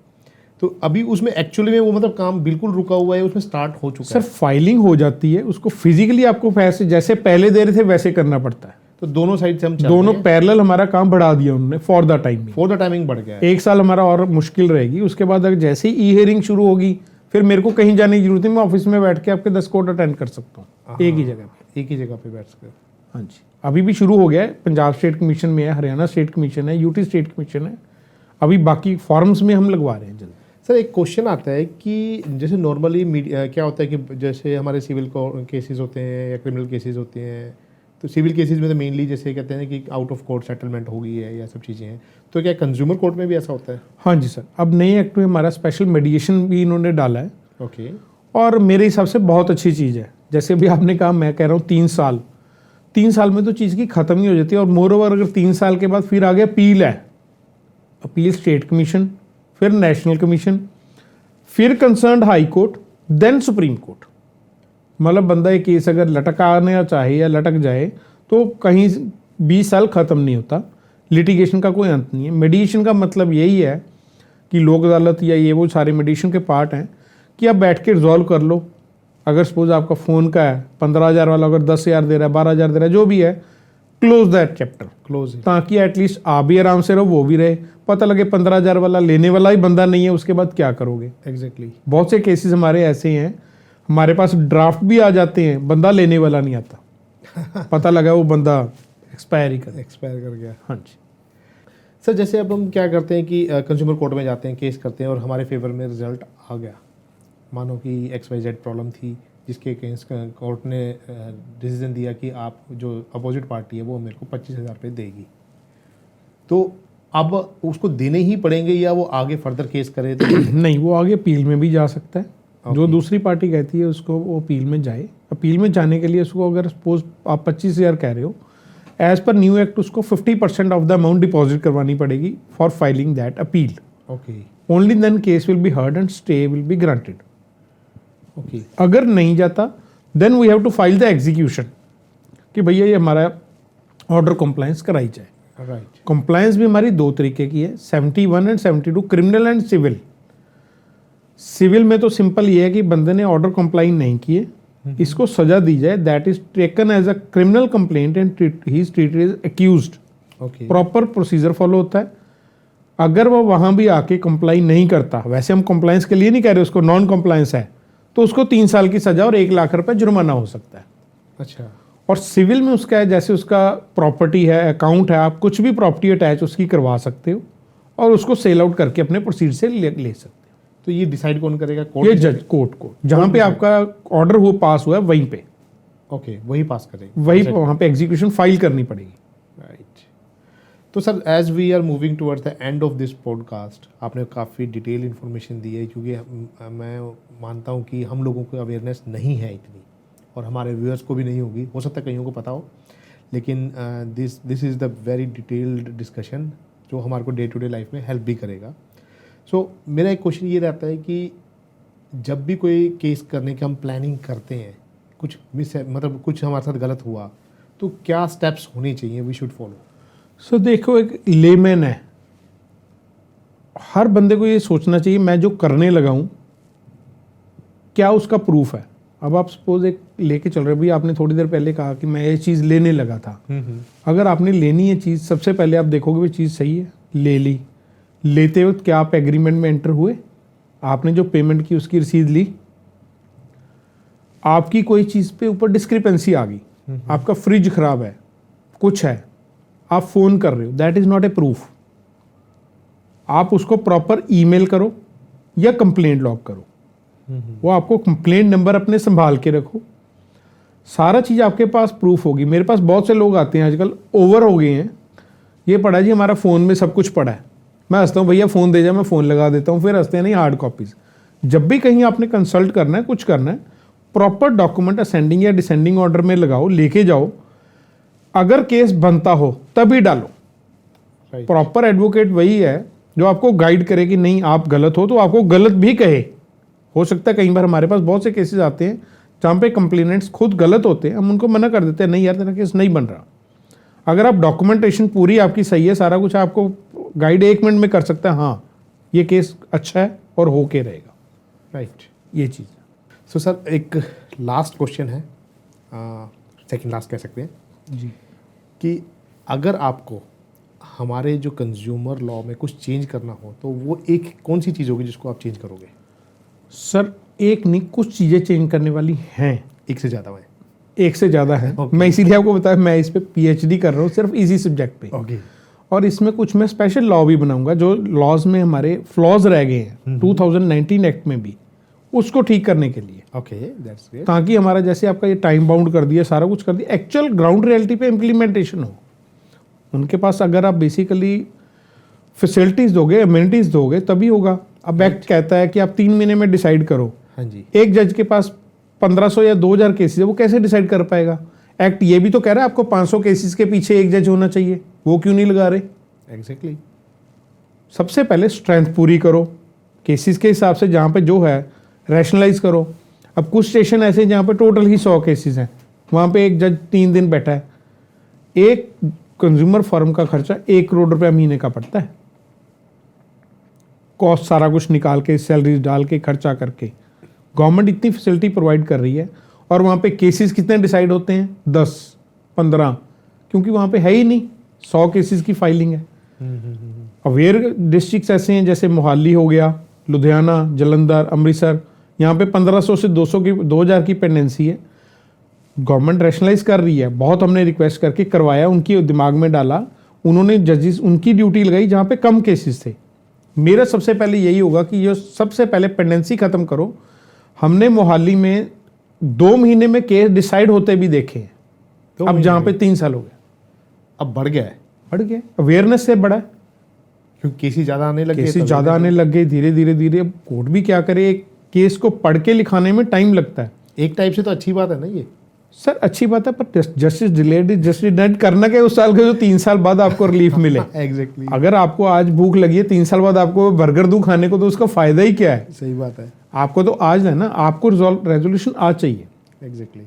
तो अभी उसमें एक्चुअली में वो मतलब काम बिल्कुल रुका हुआ है, उसमें स्टार्ट हो चुका सर फाइलिंग हो जाती है, उसको फिजिकली आपको पैसे जैसे पहले दे रहे थे वैसे करना पड़ता है। तो दोनों साइड से हम दोनों पैरेलल हमारा काम बढ़ा दिया उन्होंने फॉर द टाइमिंग बढ़ गया है। 1 साल हमारा और मुश्किल रहेगी। उसके बाद अगर जैसे ही ई हियरिंग शुरू होगी, फिर मेरे को कहीं जाने की जरूरत नहीं, मैं ऑफिस में बैठ के आपके 10 कोर्ट अटेंड कर सकता हूँ एक ही जगह पे बैठ कर। हाँ जी, अभी भी शुरू हो गया है। पंजाब स्टेट कमीशन में है, हरियाणा स्टेट कमीशन है, यूटी स्टेट कमीशन है, अभी बाकी फॉर्म्स में हम लगवा रहे हैं जल्द। सर एक क्वेश्चन आता है कि जैसे नॉर्मली क्या होता है कि जैसे हमारे सिविल केसेस होते हैं या क्रिमिनल केसेस होते हैं, तो सिविल केसेस में तो मेनली जैसे कहते हैं कि आउट ऑफ कोर्ट सेटलमेंट हो गई है या सब चीज़ें हैं, तो क्या कंज्यूमर कोर्ट में भी ऐसा होता है? हाँ जी सर, अब नई एक्ट में हमारा स्पेशल मेडिएशन भी इन्होंने डाला है। ओके। और मेरे हिसाब से बहुत अच्छी चीज़ है। जैसे भी आपने कहा, मैं कह रहा हूँ 3 साल में तो चीज़ की ख़त्म ही हो जाती है। और मोर ओवर अगर 3 साल के बाद फिर आगे अपील है, अपील स्टेट कमीशन, फिर नेशनल कमीशन, फिर concerned high court, then supreme court. मतलब बंदा एक केस अगर लटकाना चाहे या लटक जाए तो कहीं 20 साल ख़त्म नहीं होता। लिटिगेशन का कोई अंत नहीं है। मेडिएशन का मतलब यही है कि लोक अदालत या ये वो सारे मेडिएशन के पार्ट हैं कि आप बैठ के रिजॉल्व कर लो। अगर सपोज आपका फ़ोन का है 15,000 वाला, अगर 10,000 दे रहा है, 12,000 दे रहा है, जो भी है, क्लोज दैट चैप्टर, क्लोज है, ताकि एटलीस्ट आप भी आराम से रहो, वो भी रहे। पता लगे 15,000 वाला लेने वाला ही बंदा नहीं है, उसके बाद क्या करोगे? एग्जैक्टली। बहुत से केसेस हमारे ऐसे हैं, हमारे पास ड्राफ्ट भी आ जाते हैं, बंदा लेने वाला नहीं आता, पता लगा वो बंदा एक्सपायर कर गया। हाँ जी सर जैसे अब हम क्या करते हैं कि कंज्यूमर कोर्ट में जाते हैं, केस करते हैं और हमारे फेवर में रिजल्ट आ गया, मानो कि XYZ प्रॉब्लम थी जिसके अगेंस्ट कोर्ट ने डिसीजन दिया कि आप जो अपोजिट पार्टी है वो मेरे को 25,000 रुपये देगी, तो अब उसको देने ही पड़ेंगे या वो आगे फर्दर केस करे? तो नहीं, वो आगे अपील में भी जा सकता है। जो दूसरी पार्टी कहती है उसको वो अपील में जाए। अपील में जाने के लिए उसको, अगर सपोज आप 25,000 कह रहे हो, एज पर न्यू एक्ट उसको 50% ऑफ द अमाउंट डिपॉजिट करवानी पड़ेगी for filing that appeal. Okay. Only then case will be heard and stay will be granted. Okay. अगर नहीं जाता then we have to file the execution कि भैया ये हमारा ऑर्डर कंप्लायंस कराई जाए। राइट। कंप्लायंस भी हमारी 2 तरीके की है, 71 and 72, criminal and civil. Civil में तो सिंपल ये है कि बंदे ने ऑर्डर कंप्लाई नहीं किए, इसको सजा दी जाए, that is taken as a criminal complaint and he is treated as accused. Okay. Proper procedure follow होता है। अगर वो वहाँ भी आके कंप्लाई नहीं करता, वैसे हम कंप्लायंस के लिए नहीं कह रहे, उसको नॉन कंप्लायंस है, तो उसको 3 साल की सजा और 1 लाख रुपए जुर्माना हो सकता है। अच्छा। और सिविल में उसका है, जैसे उसका प्रॉपर्टी है, अकाउंट है, आप कुछ भी प्रॉपर्टी अटैच उसकी करवा सकते हो और उसको सेल आउट करके अपने प्रोसीड से ले सकते हो। तो ये डिसाइड कौन करेगा? ये जज कोर्ट को, जहाँ पे आपका ऑर्डर हुआ पास हुआ है वहीं पे, ओके, वही पास करेगा, वही वहाँ पे एग्जीक्यूशन फाइल करनी पड़ेगी। राइट। तो sir, as we are moving towards the end of this podcast, आपने काफ़ी डिटेल इन्फॉर्मेशन दी है, क्योंकि मैं मानता हूँ कि हम लोगों को अवेयरनेस नहीं है इतनी, और हमारे व्यूअर्स को भी नहीं होगी, हो सकता है कईयों को पता हो, लेकिन this is the very detailed discussion जो हमारे को डे टू डे लाइफ में हेल्प भी करेगा। सो मेरा एक क्वेश्चन ये रहता है कि जब भी कोई केस करने की हम प्लानिंग करते हैं, कुछ मतलब कुछ हमारे साथ गलत हुआ, तो क्या स्टेप्स होने चाहिए वी शुड फॉलो? सो देखो, एक लेमैन है, हर बंदे को ये सोचना चाहिए मैं जो करने लगा हूँ क्या उसका प्रूफ है। अब आप सपोज एक लेके चल रहे, भाई आपने थोड़ी देर पहले कहा कि मैं ये चीज़ लेने लगा था। अगर आपने लेनी है चीज़, सबसे पहले आप देखोगे वो चीज़ सही है, ले ली, लेते वक्त क्या आप एग्रीमेंट में एंटर हुए, आपने जो पेमेंट की उसकी रसीद ली, आपकी कोई चीज़ पे ऊपर डिस्क्रिपेंसी आ गई, आपका फ्रिज खराब है, कुछ है, आप फ़ोन कर रहे हो, that is not a proof. आप उसको प्रॉपर ईमेल करो या कंप्लेंट लॉग करो, वो आपको कंप्लेंट नंबर अपने संभाल के रखो, सारा चीज़ आपके पास प्रूफ होगी। मेरे पास बहुत से लोग आते हैं आजकल, ओवर हो गए हैं, ये पड़ा जी हमारा फ़ोन में सब कुछ पड़ा है, मैं हंसता हूँ भैया फ़ोन दे जाए मैं फ़ोन लगा देता हूँ, फिर हंसते हैं नहीं हार्ड कॉपीज़। जब भी कहीं आपने कंसल्ट करना है, कुछ करना है, प्रॉपर डॉक्यूमेंट असेंडिंग या डिसेंडिंग ऑर्डर में लगाओ, लेके जाओ, अगर केस बनता हो तभी डालो। प्रॉपर एडवोकेट वही है जो आपको गाइड करे कि नहीं आप गलत हो तो आपको गलत भी कहे। हो सकता है कई बार हमारे पास बहुत से केसेस आते हैं जहाँ पे कंप्लेनेंट्स खुद गलत होते हैं, हम उनको मना कर देते हैं, नहीं यार तेरा केस नहीं बन रहा। अगर आप डॉक्यूमेंटेशन पूरी आपकी सही है, सारा कुछ आपको गाइड 1 मिनट में कर सकता है, हाँ ये केस अच्छा है और होके रहेगा। राइट, ये चीज़। सो सर, एक लास्ट क्वेश्चन है, सेकंड लास्ट कह सकते हैं जी, कि अगर आपको हमारे जो कंज्यूमर लॉ में कुछ चेंज करना हो तो वो एक कौन सी चीज़ होगी जिसको आप चेंज करोगे? सर एक नहीं, कुछ चीज़ें चेंज करने वाली हैं, एक से ज़्यादा है? एक से ज़्यादा है। Okay. मैं इसीलिए आपको बताया, मैं इस पे PhD कर रहा हूँ सिर्फ इसी सब्जेक्ट पे। ओके। और इसमें कुछ मैं स्पेशल लॉ भी बनाऊंगा, जो लॉज में हमारे फ्लॉज रह गए हैं 2019 एक्ट में भी, उसको ठीक करने के लिए। Okay, that's great. ताकि हमारा जैसे आपका ये टाइम बाउंड कर दिया, सारा कुछ कर दिया, एक्चुअल ग्राउंड रियलिटी पे इम्प्लीमेंटेशन हो उनके पास। अगर आप बेसिकली फैसिलिटीज़ दोगे, अमेनिटीज़ दोगे, तभी होगा। अब एक्ट कहता है कि आप 3 महीने में डिसाइड करो। हाँ जी। एक जज के पास 1500 या 2000 केसेस है, वो कैसे डिसाइड कर पाएगा? एक्ट ये भी तो कह रहा है आपको 500 केसेस के पीछे एक जज होना चाहिए, वो क्यों नहीं लगा रहे? एग्जैक्टली। सबसे पहले स्ट्रेंथ पूरी करो, केसेस के हिसाब से जहाँ पे जो है रैशनलाइज करो। अब कुछ स्टेशन ऐसे हैं जहाँ पे टोटल ही 100 केसेस हैं, वहाँ पे एक जज 3 दिन बैठा है, एक कंज्यूमर फर्म का खर्चा 1 करोड़ रुपया महीने का पड़ता है, कॉस्ट सारा कुछ निकाल के, सैलरीज डाल के, खर्चा करके। गवर्नमेंट इतनी फैसिलिटी प्रोवाइड कर रही है, और वहाँ पे केसेस कितने डिसाइड होते हैं? 10-15, क्योंकि वहाँ पे है ही नहीं, 100 केसेस की फाइलिंग है। अवेयर डिस्ट्रिक्ट्स ऐसे हैं जैसे मोहाली हो गया, लुधियाना, जलंधर, अमृतसर, यहाँ पे 1500 से 2000 की पेंडेंसी है। गवर्नमेंट रैशनलाइज कर रही है, बहुत हमने रिक्वेस्ट करके करवाया, उनकी दिमाग में डाला, उन्होंने जजेस उनकी ड्यूटी लगाई जहाँ पे कम केसेस थे। मेरा सबसे पहले यही होगा कि ये सबसे पहले पेंडेंसी खत्म करो। हमने मोहाली में 2 महीने में केस डिसाइड होते भी देखे हैं, अब जहाँ पे 3 साल हो गए, अब बढ़ गया है, बढ़ गया। अवेयरनेस से बढ़ा है, क्योंकि केसेस ज़्यादा आने लगे, केसेस ज़्यादा आने लग गए धीरे धीरे धीरे। अब कोर्ट भी क्या करे, एक केस को पढ़ के लिखाने में टाइम लगता है। एक टाइप से तो अच्छी बात है ना ये? सर अच्छी बात है, पर justice delayed is justice denied. करना क्या उस साल के जो 3 साल बाद आपको रिलीफ मिले। एग्जैक्टली। अगर आपको आज भूख लगी है, 3 साल बाद आपको बर्गर दूं खाने को, तो उसका फायदा ही क्या है? सही बात है। आपको तो आज है ना, आपको रेजोल्यूशन आज चाहिए। एग्जैक्टली।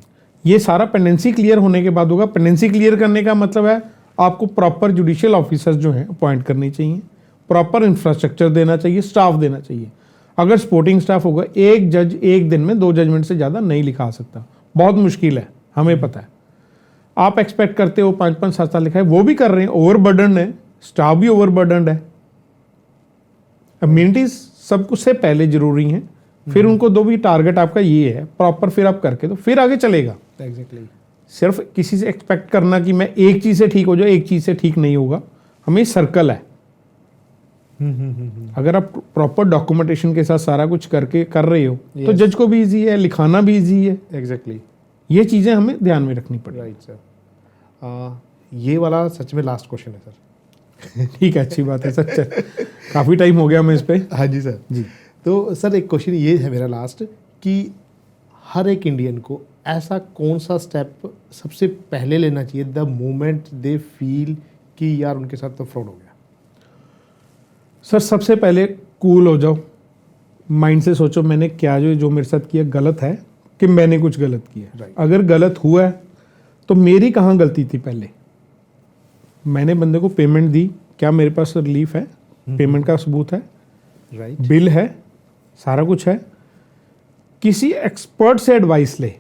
ये सारा पेंडेंसी क्लियर होने के बाद होगा। पेंडेंसी क्लियर करने का मतलब है आपको प्रॉपर जुडिशियल ऑफिसर्स जो हैं अपॉइंट करने चाहिए, प्रॉपर इंफ्रास्ट्रक्चर देना चाहिए, स्टाफ देना चाहिए। अगर सपोर्टिंग स्टाफ होगा, एक जज एक दिन में 2 जजमेंट से ज़्यादा नहीं लिखा सकता, बहुत मुश्किल है, हमें पता है। आप एक्सपेक्ट करते हो 5-5, 7 साल लिखा है, वो भी कर रहे हैं, ओवरबर्डन है, स्टाफ भी ओवरबर्डन है। अम्यूनिटीज सब कुछ से पहले जरूरी हैं, फिर उनको दो भी। टारगेट आपका ये है प्रॉपर, फिर आप करके तो फिर आगे चलेगा। एग्जैक्टली। सिर्फ किसी से एक्सपेक्ट करना कि मैं एक चीज़ से ठीक हो जाऊँ, एक चीज़ से ठीक नहीं होगा। हमें सर्कल है। अगर आप प्रॉपर डॉक्यूमेंटेशन के साथ सारा कुछ करके कर रहे हो तो जज को भी इजी है, लिखाना भी इजी है। एग्जैक्टली। ये चीज़ें हमें ध्यान में रखनी पड़ेगी। Right sir. ये वाला सच में लास्ट क्वेश्चन है सर। ठीक है, अच्छी बात है, सच है। काफ़ी टाइम हो गया हमें इस पे। हाँ जी सर जी। तो सर एक क्वेश्चन ये है मेरा लास्ट कि हर एक इंडियन को ऐसा कौन सा स्टेप सबसे पहले लेना चाहिए द मोमेंट दे फील कि यार उनके साथ तो फ्रॉड हो गया? सर सबसे पहले कूल हो जाओ, माइंड से सोचो मैंने क्या जो मेरे साथ किया गलत है कि मैंने कुछ गलत किया। Right. अगर गलत हुआ है तो मेरी कहाँ गलती थी? पहले मैंने बंदे को पेमेंट दी, क्या मेरे पास रिलीफ है? पेमेंट का सबूत है, राइट। बिल है, सारा कुछ है। किसी एक्सपर्ट से एडवाइस ले,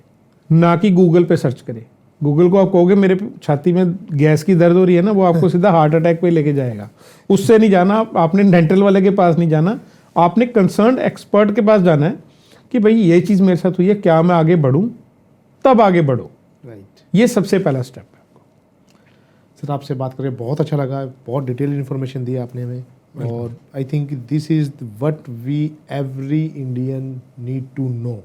ना कि गूगल पे सर्च करे। गूगल को आप कहोगे मेरे छाती में गैस की दर्द हो रही है ना, वो आपको सीधा हार्ट अटैक पे लेके जाएगा। उससे नहीं जाना, आपने डेंटल वाले के पास नहीं जाना, आपने कंसर्न एक्सपर्ट के पास जाना है कि भाई ये चीज़ मेरे साथ हुई है, क्या मैं आगे बढ़ूं? तब आगे बढ़ो। राइट। ये सबसे पहला स्टेप है। सर आपसे बात करके बहुत अच्छा लगा, बहुत डिटेल इन्फॉर्मेशन दी आपने हमें, और I think this is what we every Indian need to know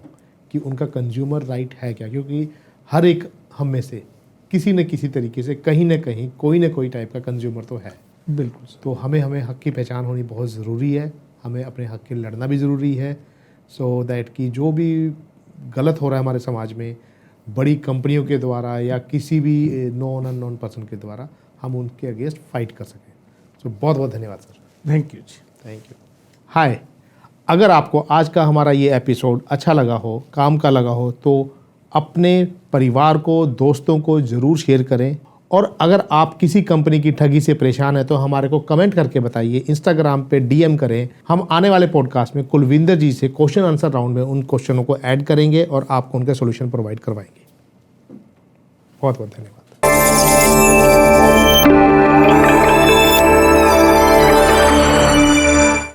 कि उनका कंज्यूमर राइट है क्या, क्योंकि हर एक हम में से किसी न किसी तरीके से कहीं ना कहीं कोई ना कोई टाइप का कंज्यूमर तो है। बिल्कुल। तो हमें हक की पहचान होनी बहुत ज़रूरी है, हमें अपने हक के लड़ना भी ज़रूरी है, सो दैट कि जो भी गलत हो रहा है हमारे समाज में बड़ी कंपनियों के द्वारा या किसी भी नॉन अननोन पर्सन के द्वारा, हम उनके अगेंस्ट फाइट कर सकें। सो बहुत बहुत धन्यवाद सर। थैंक यू जी। Thank you. हाय, अगर आपको आज का हमारा ये एपिसोड अच्छा लगा हो, काम का लगा हो, तो अपने परिवार को, दोस्तों को ज़रूर शेयर करें। और अगर आप किसी कंपनी की ठगी से परेशान हैं तो हमारे को कमेंट करके बताइए, इंस्टाग्राम पे डीएम करें। हम आने वाले पॉडकास्ट में कुलविंदर जी से क्वेश्चन आंसर राउंड में उन क्वेश्चनों को ऐड करेंगे और आपको उनके सॉल्यूशन प्रोवाइड करवाएंगे। बहुत बहुत धन्यवाद।